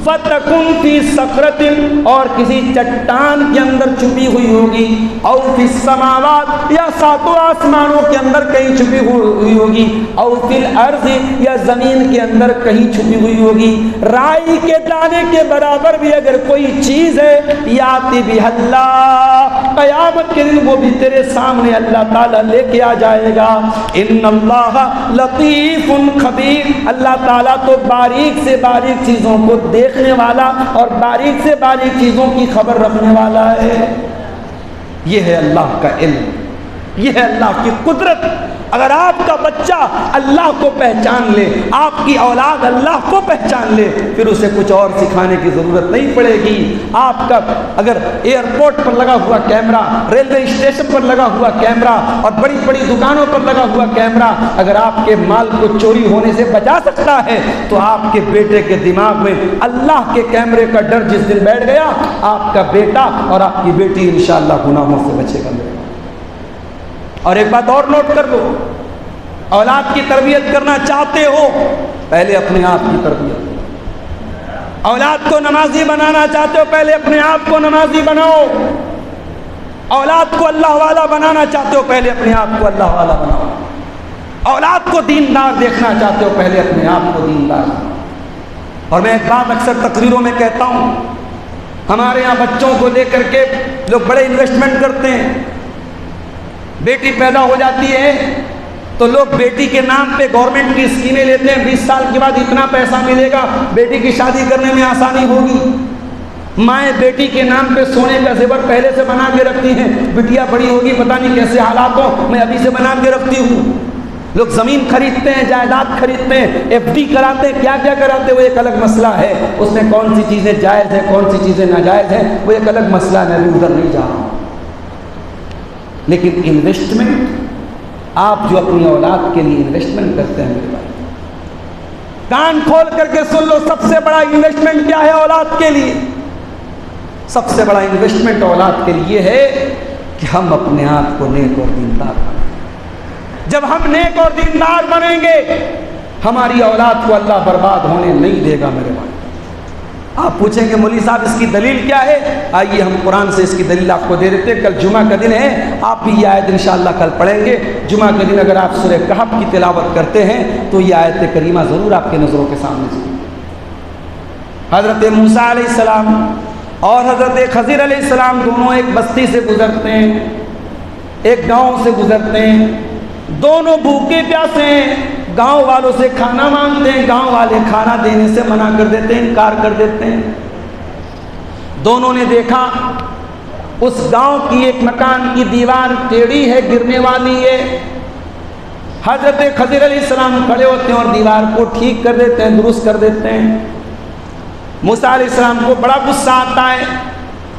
فتکن فی صخرۃ، اور کسی چٹان کے اندر چھپی ہوئی ہوگی، او فی السماوات، یا ساتوں آسمانوں کے اندر کہیں چھپی ہوئی ہوگی، او فی الارض، یا زمین کے اندر کہیں چھپی ہوئی ہوگی، رائی کے دانے کے برابر بھی اگر کوئی چیز ہے، یاتی بہ اللہ، قیامت کے دن وہ بھی تیرے سامنے اللہ تعالیٰ لے کے آ جائے گا۔ ان اللہ لطیف خبیر، اللہ تعالیٰ تو باریک سے باریک چیزوں کو دیکھنے والا اور باریک سے باریک چیزوں کی خبر رکھنے والا ہے۔ یہ ہے اللہ کا علم، یہ ہے اللہ کی قدرت۔ اگر آپ کا بچہ اللہ کو پہچان لے، آپ کی اولاد اللہ کو پہچان لے، پھر اسے کچھ اور سکھانے کی ضرورت نہیں پڑے گی۔ آپ کا اگر ایئرپورٹ پر لگا ہوا کیمرہ، ریلوے اسٹیشن پر لگا ہوا کیمرہ اور بڑی بڑی دکانوں پر لگا ہوا کیمرہ اگر آپ کے مال کو چوری ہونے سے بچا سکتا ہے، تو آپ کے بیٹے کے دماغ میں اللہ کے کیمرے کا ڈر جس دن بیٹھ گیا، آپ کا بیٹا اور آپ کی بیٹی انشاءاللہ گناہوں سے بچے گا۔ اور ایک بات اور نوٹ کر لو، اولاد کی تربیت کرنا چاہتے ہو، پہلے اپنے آپ کی تربیت کرو۔ اولاد کو نمازی بنانا چاہتے ہو، پہلے اپنے آپ کو نمازی بناؤ۔ اولاد کو اللہ والا بنانا چاہتے ہو، پہلے اپنے آپ کو اللہ والا بناؤ۔ اولاد کو دیندار دیکھنا چاہتے ہو، پہلے اپنے آپ کو دیندار بناؤ۔ اور میں ایک بات اکثر تقریروں میں کہتا ہوں، ہمارے یہاں بچوں کو لے کر کے لوگ بڑے انویسٹمنٹ کرتے ہیں۔ بیٹی پیدا ہو جاتی ہے تو لوگ بیٹی کے نام پہ گورنمنٹ کی اسکیمیں لیتے ہیں، 20 سال کے بعد اتنا پیسہ ملے گا، بیٹی کی شادی کرنے میں آسانی ہوگی۔ مائیں بیٹی کے نام پہ سونے کا زیور پہلے سے بنا کے رکھتی ہیں، بٹیا بڑی ہوگی پتہ نہیں کیسے حالات ہو، میں ابھی سے بنا کے رکھتی ہوں۔ لوگ زمین خریدتے ہیں، جائیداد خریدتے ہیں، ایف ڈی کراتے ہیں، کیا کیا کراتے ہیں، وہ ایک الگ مسئلہ ہے۔ اس میں کون سی چیزیں جائز ہیں، کون سی چیزیں ناجائز ہیں، وہ ایک الگ مسئلہ ہے، میں بھی ادھر نہیں جا رہا ہوں۔ لیکن انویسٹمنٹ، آپ جو اپنی اولاد کے لیے انویسٹمنٹ کرتے ہیں، میرے بھائی کان کھول کر کے سن لو، سب سے بڑا انویسٹمنٹ کیا ہے اولاد کے لیے؟ سب سے بڑا انویسٹمنٹ اولاد کے لیے ہے کہ ہم اپنے آپ کو نیک اور دیندار بنائیں۔ جب ہم نیک اور دیندار بنیں گے، ہماری اولاد کو اللہ برباد ہونے نہیں دے گا۔ میرے بھائی آپ پوچھیں گے مولوی صاحب اس کی دلیل کیا ہے؟ آئیے ہم قرآن سے اس کی دلیل آپ کو دے دیتے ہیں۔ کل جمعہ کا دن ہے، آپ بھی یہ آیت انشاءاللہ کل پڑھیں گے۔ جمعہ کے دن اگر آپ سورہ کہف کی تلاوت کرتے ہیں تو یہ آیت کریمہ ضرور آپ کے نظروں کے سامنے سے۔ حضرت موسیٰ علیہ السلام اور حضرت خضر علیہ السلام دونوں ایک بستی سے گزرتے ہیں، ایک گاؤں سے گزرتے ہیں، دونوں بھوکے پیاسے ہیں، گاؤں والوں سے کھانا مانگتے ہیں، گاؤں والے کھانا دینے سے منع کر دیتے ہیں، انکار کر دیتے ہیں۔ دونوں نے دیکھا اس گاؤں کی ایک مکان کی دیوار ٹیڑھی ہے، گرنے والی ہے۔ حضرت خضر علیہ السلام کھڑے ہوتے ہیں اور دیوار کو ٹھیک کر دیتے ہیں، درست کر دیتے ہیں۔ موسیٰ علیہ السلام کو بڑا غصہ آتا ہے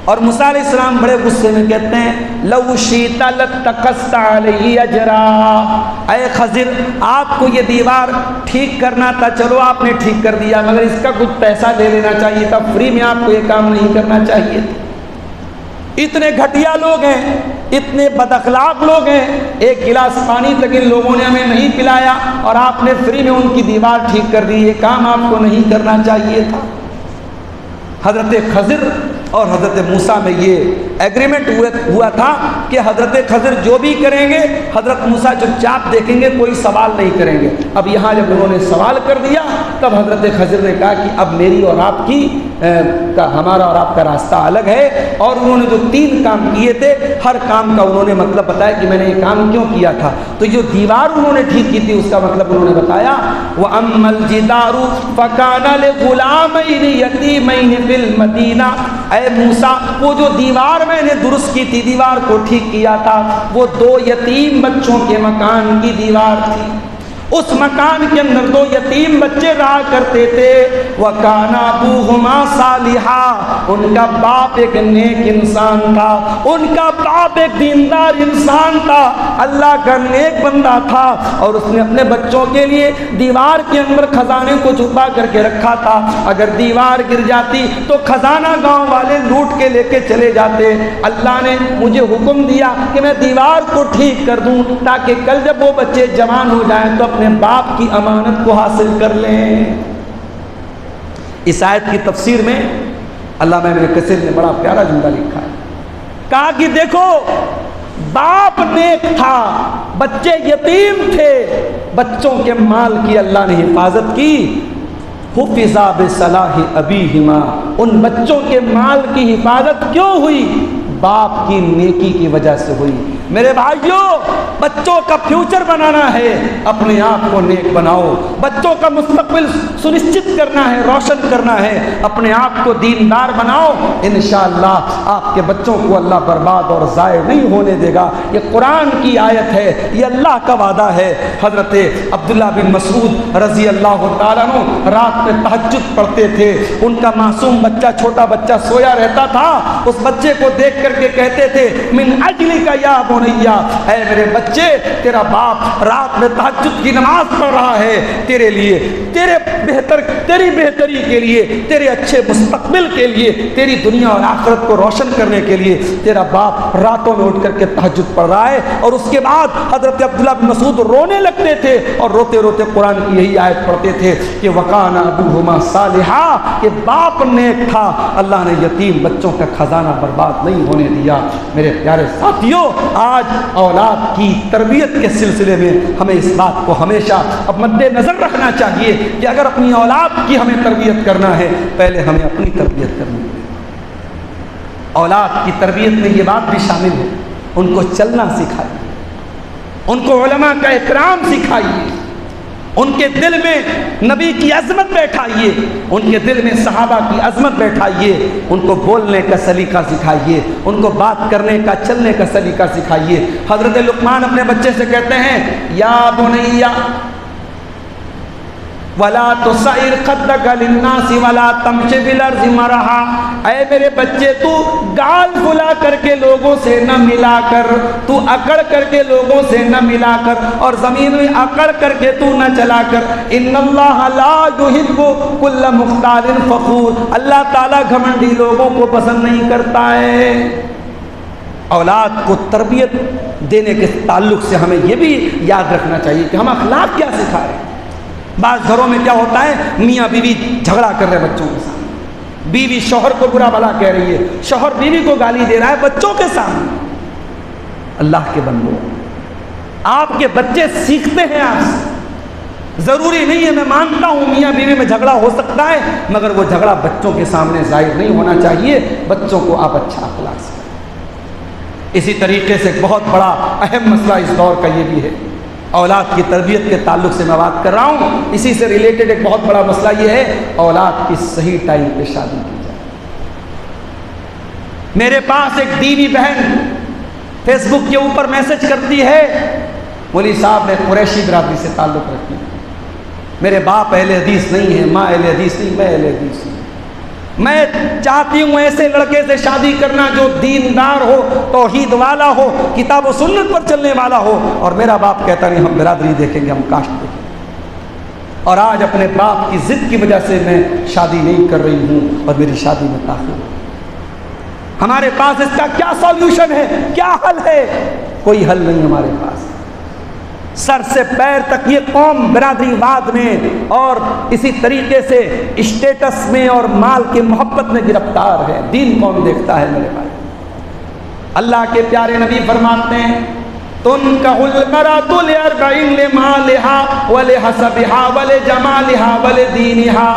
اور موسیٰ علیہ السلام بڑے غصے میں کہتے ہیں لو شئت لاتخذت علیہ اجرا، اے خضر آپ کو یہ دیوار ٹھیک کرنا تھا، چلو آپ نے ٹھیک کر دیا، مگر اس کا کچھ پیسہ لے لینا چاہیے تھا، فری میں آپ کو یہ کام نہیں کرنا چاہیے تھا۔ اتنے گھٹیا لوگ ہیں، اتنے بد اخلاق لوگ ہیں، ایک گلاس پانی تک ان لوگوں نے ہمیں نہیں پلایا اور آپ نے فری میں ان کی دیوار ٹھیک کر دی، یہ کام آپ کو نہیں کرنا چاہیے تھا۔ حضرت خضر اور حضرت موسیٰ میں یہ ایگریمنٹ ہوا تھا کہ حضرت خضر جو بھی کریں گے حضرت موسیٰ چپ چاپ دیکھیں گے، کوئی سوال نہیں کریں گے۔ اب یہاں جب انہوں نے سوال کر دیا تب حضرت خضر نے کہا کہ اب میری اور آپ کی ہمارا اور آپ کا راستہ الگ ہے، اور انہوں نے جو 3 کام کیے تھے ہر کام کا انہوں نے مطلب بتایا کہ میں نے یہ کام کیوں کیا تھا۔ تو جو دیوار انہوں نے ٹھیک کی تھی اس کا مطلب انہوں نے بتایا وَأَمَّا الْجِدَارُ فَكَانَ لِغُلَامَيْنِ يَتِيمَيْنِ فِي الْمَدِينَةِ، اے موسیٰ وہ جو دیوار میں نے درست کی تھی، دیوار کو ٹھیک کیا تھا، وہ 2 یتیم بچوں کے مکان کی دیوار تھی۔ اس مکان کے اندر 2 یتیم بچے رہا کرتے تھے۔ وَكَانَ أَبُوهُمَا صَالِحًا، ان کا باپ ایک نیک انسان تھا، ان کا باپ ایک دیندار انسان تھا، اللہ کا نیک بندہ تھا، اور اس نے اپنے بچوں کے لیے دیوار کے اندر خزانے کو چھپا کر کے رکھا تھا۔ اگر دیوار گر جاتی تو خزانہ گاؤں والے لوٹ کے لے کے چلے جاتے۔ اللہ نے مجھے حکم دیا کہ میں دیوار کو ٹھیک کر دوں تاکہ کل جب وہ بچے جوان ہو جائیں تو اپنے باپ کی امانت کو حاصل کر لیں۔ اس آیت کی تفسیر میں علامہ ابن کثیر نے بڑا پیارا جملہ لکھا ہے، کہا کہ دیکھو باپ نیک تھا، بچے یتیم تھے، بچوں کے مال کی اللہ نے حفاظت کی، حفظا بصلاح ابیہما، ان بچوں کے مال کی حفاظت کیوں ہوئی؟ باپ کی نیکی کی وجہ سے ہوئی۔ میرے بھائیوں، بچوں کا فیوچر بنانا ہے، اپنے آپ کو نیک بناؤ، بچوں کا مستقبل سنشچت کرنا ہے، روشن کرنا ہے، اپنے آپ کو دیندار بناؤ، انشاءاللہ آپ کے بچوں کو اللہ برباد اور ضائع نہیں ہونے دے گا۔ یہ قرآن کی آیت ہے، یہ اللہ کا وعدہ ہے۔ حضرت عبداللہ بن مسعود رضی اللہ تعالیٰ عنہ رات میں تہجد پڑھتے تھے، ان کا معصوم بچہ، چھوٹا بچہ سویا رہتا تھا، اس بچے کو دیکھ کر کے کہتے تھے من اجلک یا بنیا، اے میرے بچے تیرا باپ رات میں تہجد کی نماز پڑھ رہا ہے، تیرے لیے، تیری بہتری کے لیے، تیرے اچھے مستقبل کے لیے، تیری دنیا اور آخرت کو روشن کرنے کے لیے تیرا باپ راتوں میں اٹھ کر کے تہجد پڑھ رہا ہے۔ اور اس کے بعد حضرت عبداللہ بن مسعود رونے لگتے تھے اور روتے روتے قرآن کی یہی آیت پڑھتے تھے کہ وَقَانَ أَبُوهُمَا صَالِحًا، کہ باپ نیک تھا، اللہ نے یتیم بچوں کا خزانہ برباد نہیں ہونے دیا۔ میرے پیارے ساتھیوں، آج اولاد کی تربیت کے سلسلے میں ہمیں اس بات کو ہمیشہ اب مد نظر رکھنا چاہیے کہ اگر اپنی اولاد کی ہمیں تربیت کرنا ہے، پہلے ہمیں اپنی تربیت کرنی ہے۔ اولاد کی تربیت میں یہ بات بھی شامل ہے، ان کو چلنا سکھائیے، ان کو علماء کا احترام سکھائیے، ان کے دل میں نبی کی عظمت بیٹھائیے، ان کے دل میں صحابہ کی عظمت بیٹھائیے، ان کو بولنے کا سلیقہ سکھائیے، ان کو بات کرنے کا، چلنے کا سلیقہ سکھائیے۔ حضرت لقمان اپنے بچے سے کہتے ہیں یا بنیا ولا تصعر خدک للناس ولا تمشي في الارض مرحا، اے میرے بچے تو گال پھلا کر کے لوگوں سے نہ ملا کر، تو اکڑ کر کے لوگوں سے نہ ملا کر، اور زمین میں اکڑ کر کے تو نہ چلا کر۔ ان اللہ لا يحب كل مختال فخور، اللہ تعالیٰ گھمنڈی لوگوں کو پسند نہیں کرتا ہے۔ اولاد کو تربیت دینے کے تعلق سے ہمیں یہ بھی یاد رکھنا چاہیے کہ ہم اخلاق کیا سکھا رہے ہیں۔ بعض گھروں میں کیا ہوتا ہے، میاں بیوی جھگڑا کر رہے بچوں کے سامنے، بیوی شوہر کو برا بھلا کہہ رہی ہے، شوہر بیوی کو گالی دے رہا ہے بچوں کے سامنے۔ اللہ کے بندو، آپ کے بچے سیکھتے ہیں آپ سے، ضروری نہیں ہے، میں مانتا ہوں میاں بیوی میں جھگڑا ہو سکتا ہے، مگر وہ جھگڑا بچوں کے سامنے ظاہر نہیں ہونا چاہیے، بچوں کو آپ اچھا اخلاق سکھائیں۔ اسی طریقے سے ایک بہت بڑا اہم مسئلہ اس دور کا یہ بھی ہے، اولاد کی تربیت کے تعلق سے میں بات کر رہا ہوں، اسی سے ریلیٹڈ ایک بہت بڑا مسئلہ یہ ہے، اولاد کی صحیح ٹائم پہ شادی کی جائے۔ میرے پاس ایک دینی بہن فیس بک کے اوپر میسج کرتی ہے، مولوی صاحب میں قریشی برادری سے تعلق رکھتی ہوں، میرے باپ اہل حدیث نہیں ہے، ماں اہل حدیث نہیں، میں اہل حدیث ہوں، میں چاہتی ہوں ایسے لڑکے سے شادی کرنا جو دیندار ہو، توحید والا ہو، کتاب و سنت پر چلنے والا ہو، اور میرا باپ کہتا نہیں ہم برادری دیکھیں گے، ہم کاسٹ دیکھیں گے۔ اور آج اپنے باپ کی ضد کی وجہ سے میں شادی نہیں کر رہی ہوں اور میری شادی میں تاخیر ہے۔ ہمارے پاس اس کا کیا سولوشن ہے، کیا حل ہے؟ کوئی حل نہیں ہمارے پاس۔ سر سے پیر تک یہ قوم برادری واد میں اور اسی طریقے سے اسٹیٹس میں اور مال کے محبت میں گرفتار ہے، دین کون دیکھتا ہے میرے بھائی؟ اللہ کے پیارے نبی فرماتے ہیں تنکح المرأة لأربع لمالها ولحسبها ولجمالها ولدینها،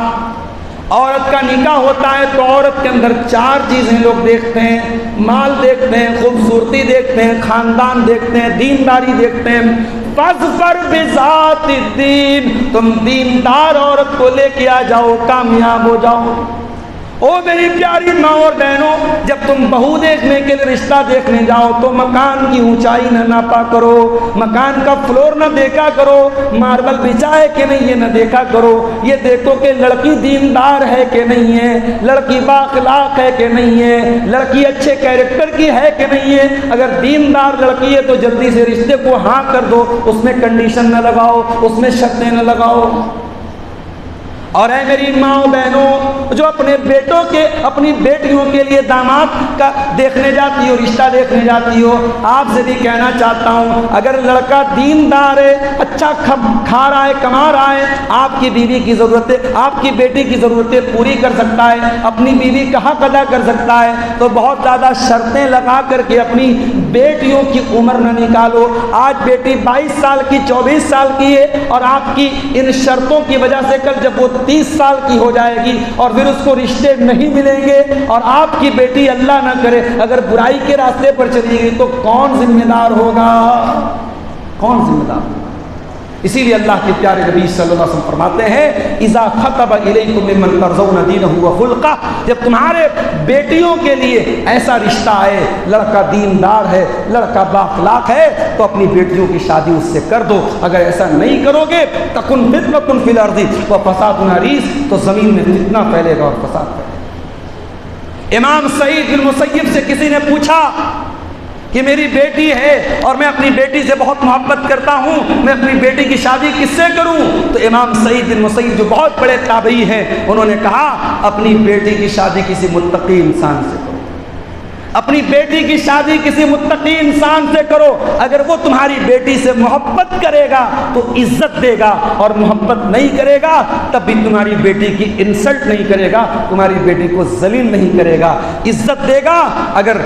عورت کا نکاح ہوتا ہے تو عورت کے اندر 4 چیزیں لوگ دیکھتے ہیں، مال دیکھتے ہیں، خوبصورتی دیکھتے ہیں، خاندان دیکھتے ہیں، دینداری دیکھتے ہیں۔ فاظفر بذات الدین، تم دیندار عورت کو لے کے آ جاؤ، کامیاب ہو جاؤ۔ او میری پیاری ماں اور بہنوں، جب تم بہو دیکھنے کے لیے رشتہ دیکھنے جاؤ تو مکان کی اونچائی نہ ناپا کرو، مکان کا فلور نہ دیکھا کرو، ماربل بچھا ہے کہ نہیں یہ نہ دیکھا کرو، یہ دیکھو کہ لڑکی دیندار ہے کہ نہیں ہے، لڑکی بااخلاق ہے کہ نہیں ہے، لڑکی اچھے کیریکٹر کی ہے کہ نہیں ہے۔ اگر دیندار لڑکی ہے تو جلدی سے رشتے کو ہاں کر دو، اس میں کنڈیشن نہ لگاؤ، اس میں شرطیں نہ لگاؤ۔ اور اے میری ماں بہنوں جو اپنے بیٹوں کے اپنی بیٹیوں کے لیے داماد کا دیکھنے جاتی ہو، رشتہ دیکھنے جاتی ہو، آپ سے بھی کہنا چاہتا ہوں اگر لڑکا دیندار ہے، اچھا کھا رہا ہے، کما رہا ہے، آپ کی بیوی کی ضرورتیں، آپ کی بیٹی کی ضرورتیں پوری کر سکتا ہے، اپنی بیوی کا حق ادا کر سکتا ہے، تو بہت زیادہ شرطیں لگا کر کے اپنی بیٹیوں کی عمر نہ نکالو۔ آج بیٹی 22 سال کی 24 سال کی ہے اور آپ کی ان شرطوں کی وجہ سے کل جب وہ 30 سال کی ہو جائے گی اور پھر اس کو رشتے نہیں ملیں گے اور آپ کی بیٹی اللہ نہ کرے اگر برائی کے راستے پر چلی گئی تو کون ذمہ دار ہوگا؟ کون ذمہ دار ہوگا؟ اسی لیے اللہ کے پیارے نبی صلی اللہ علیہ وسلم فرماتے ہیں اذا خطب الیکم ممن ترضون دینہ وخلقہ، جب تمہارے بیٹیوں کے لیے ایسا رشتہ آئے، لڑکا دیندار ہے، لڑکا بااخلاق ہے، تو اپنی بیٹیوں کی شادی اس سے کر دو۔ اگر ایسا نہیں کرو گے تکن فتنۃ فی الارض وفساد عریض، تو زمین میں فتنہ پھیلے گا اور فساد پھیلے گا۔ امام سعید بن مسیب سے کسی نے پوچھا کہ میری بیٹی ہے اور میں اپنی بیٹی سے بہت محبت کرتا ہوں، میں اپنی بیٹی کی شادی کس سے کروں؟ تو امام سعید بن مسیب جو بہت بڑے تابعی ہیں انہوں نے کہا اپنی بیٹی کی شادی کسی متقی انسان سے کرو، اپنی بیٹی کی شادی کسی متقی انسان سے کرو۔ اگر وہ تمہاری بیٹی سے محبت کرے گا تو عزت دے گا، اور محبت نہیں کرے گا تب بھی تمہاری بیٹی کی انسلٹ نہیں کرے گا، تمہاری بیٹی کو ذلیل نہیں کرے گا، عزت دے گا۔ اگر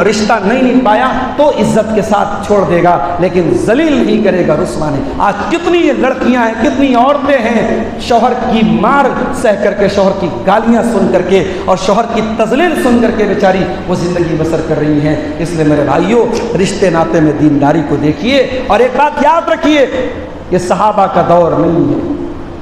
رشتہ نہیں پایا تو عزت کے ساتھ چھوڑ دے گا، لیکن ذلیل نہیں کرے گا، رسوا نہیں۔ آج کتنی لڑکیاں ہیں، کتنی عورتیں ہیں شوہر کی مار سہ کر کے، شوہر کی گالیاں سن کر کے اور شوہر کی تذلیل سن کر کے بیچاری وہ زندگی بسر کر رہی ہیں۔ اس لیے میرے بھائیوں رشتے ناطے میں دینداری کو دیکھیے، اور ایک بات یاد رکھیے، یہ صحابہ کا دور نہیں ہے،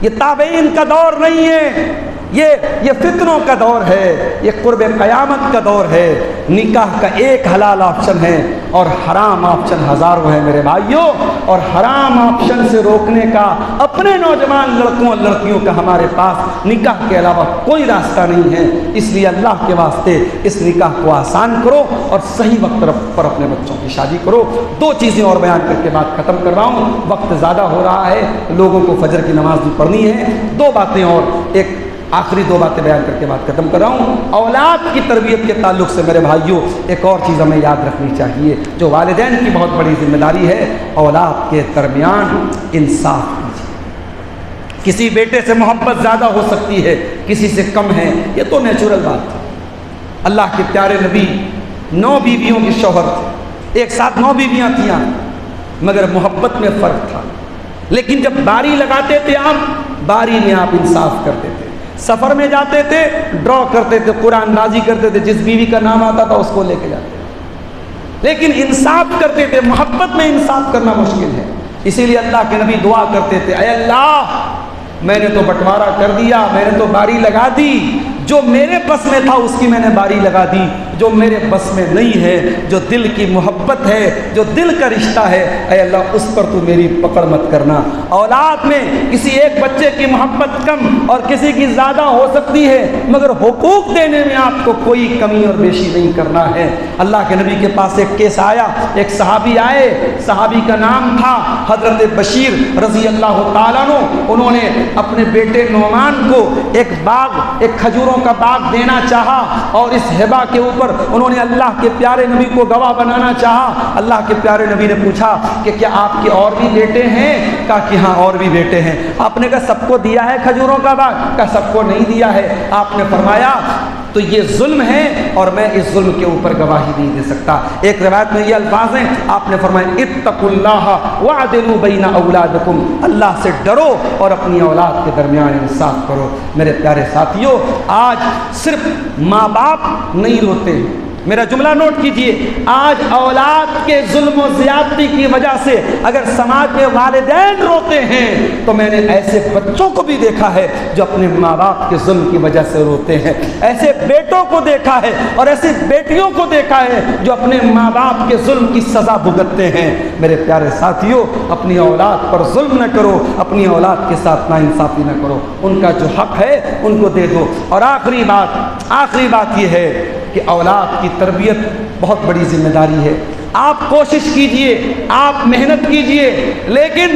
یہ تابعین کا دور نہیں ہے، یہ فتنوں کا دور ہے، یہ قرب قیامت کا دور ہے۔ نکاح کا ایک حلال آپشن ہے اور حرام آپشن ہزاروں ہے میرے بھائیوں، اور حرام آپشن سے روکنے کا اپنے نوجوان لڑکوں اور لڑکیوں کا ہمارے پاس نکاح کے علاوہ کوئی راستہ نہیں ہے۔ اس لیے اللہ کے واسطے اس نکاح کو آسان کرو اور صحیح وقت پر اپنے بچوں کی شادی کرو۔ دو چیزیں اور بیان کر کے بات ختم کر رہا ہوں، وقت زیادہ ہو رہا ہے، لوگوں کو فجر کی نماز بھی پڑھنی ہے۔ دو باتیں اور، ایک آخری دو باتیں بیان کر کے بات ختم کر رہا ہوں۔ اولاد کی تربیت کے تعلق سے میرے بھائیوں ایک اور چیز ہمیں یاد رکھنی چاہیے جو والدین کی بہت بڑی ذمہ داری ہے، اولاد کے درمیان انصاف کیجیے۔ کسی بیٹے سے محبت زیادہ ہو سکتی ہے، کسی سے کم ہے، یہ تو نیچرل بات ہے۔ اللہ کے پیارے نبی 9 بیویوں کے شوہر تھے، ایک ساتھ 9 بیویاں تھیں، مگر محبت میں فرق تھا۔ لیکن جب باری لگاتے تھے آپ، باری میں آپ انصاف کرتے تھے، سفر میں جاتے تھے ڈرا کرتے تھے، قرآن نازی کرتے تھے، جس بیوی کا نام آتا تھا اس کو لے کے جاتے تھے، لیکن انصاف کرتے تھے۔ محبت میں انصاف کرنا مشکل ہے، اسی لیے اللہ کے نبی دعا کرتے تھے، اے اللہ میں نے تو بٹوارا کر دیا، میں نے تو باری لگا دی، جو میرے بس میں تھا اس کی میں نے باری لگا دی، جو میرے بس میں نہیں ہے، جو دل کی محبت ہے، جو دل کا رشتہ ہے، اے اللہ اس پر تو میری پکڑ مت کرنا۔ اولاد میں کسی ایک بچے کی محبت کم اور کسی کی زیادہ ہو سکتی ہے، مگر حقوق دینے میں آپ کو کوئی کمی اور بیشی نہیں کرنا ہے۔ اللہ کے نبی کے پاس ایک کیس آیا، ایک صحابی آئے، صحابی کا نام تھا حضرت بشیر رضی اللہ تعالیٰ عنہ۔ انہوں نے اپنے بیٹے نعمان کو ایک باغ، ایک کھجوروں کا باغ دینا چاہا، اور اس ہبہ کے اوپر انہوں نے اللہ کے پیارے نبی کو گواہ بنانا چاہا۔ اللہ کے پیارے نبی نے پوچھا کہ کیا آپ کے اور بھی بیٹے ہیں؟ کہا کہ ہاں اور بھی بیٹے ہیں۔ آپ نے کہا سب کو دیا ہے کھجوروں کا باغ؟ کہا سب کو نہیں دیا ہے۔ آپ نے فرمایا تو یہ ظلم ہے اور میں اس ظلم کے اوپر گواہی نہیں دے سکتا۔ ایک روایت میں یہ الفاظ ہیں، آپ نے فرمایا اتقوا اللہ واعدلوا بین اولادکم، اللہ سے ڈرو اور اپنی اولاد کے درمیان انصاف کرو۔ میرے پیارے ساتھیوں، آج صرف ماں باپ نہیں روتے ہیں، میرا جملہ نوٹ کیجئے، آج اولاد کے ظلم و زیادتی کی وجہ سے اگر سماج میں والدین روتے ہیں تو میں نے ایسے بچوں کو بھی دیکھا ہے جو اپنے ماں باپ کے ظلم کی وجہ سے روتے ہیں، ایسے بیٹوں کو دیکھا ہے اور ایسی بیٹیوں کو دیکھا ہے جو اپنے ماں باپ کے ظلم کی سزا بھگتتے ہیں۔ میرے پیارے ساتھیوں، اپنی اولاد پر ظلم نہ کرو، اپنی اولاد کے ساتھ ناانصافی نہ کرو، ان کا جو حق ہے ان کو دے دو۔ اور آخری بات یہ ہے کہ اولاد کی تربیت بہت بڑی ذمہ داری ہے۔ آپ کوشش کیجئے، آپ محنت کیجئے، لیکن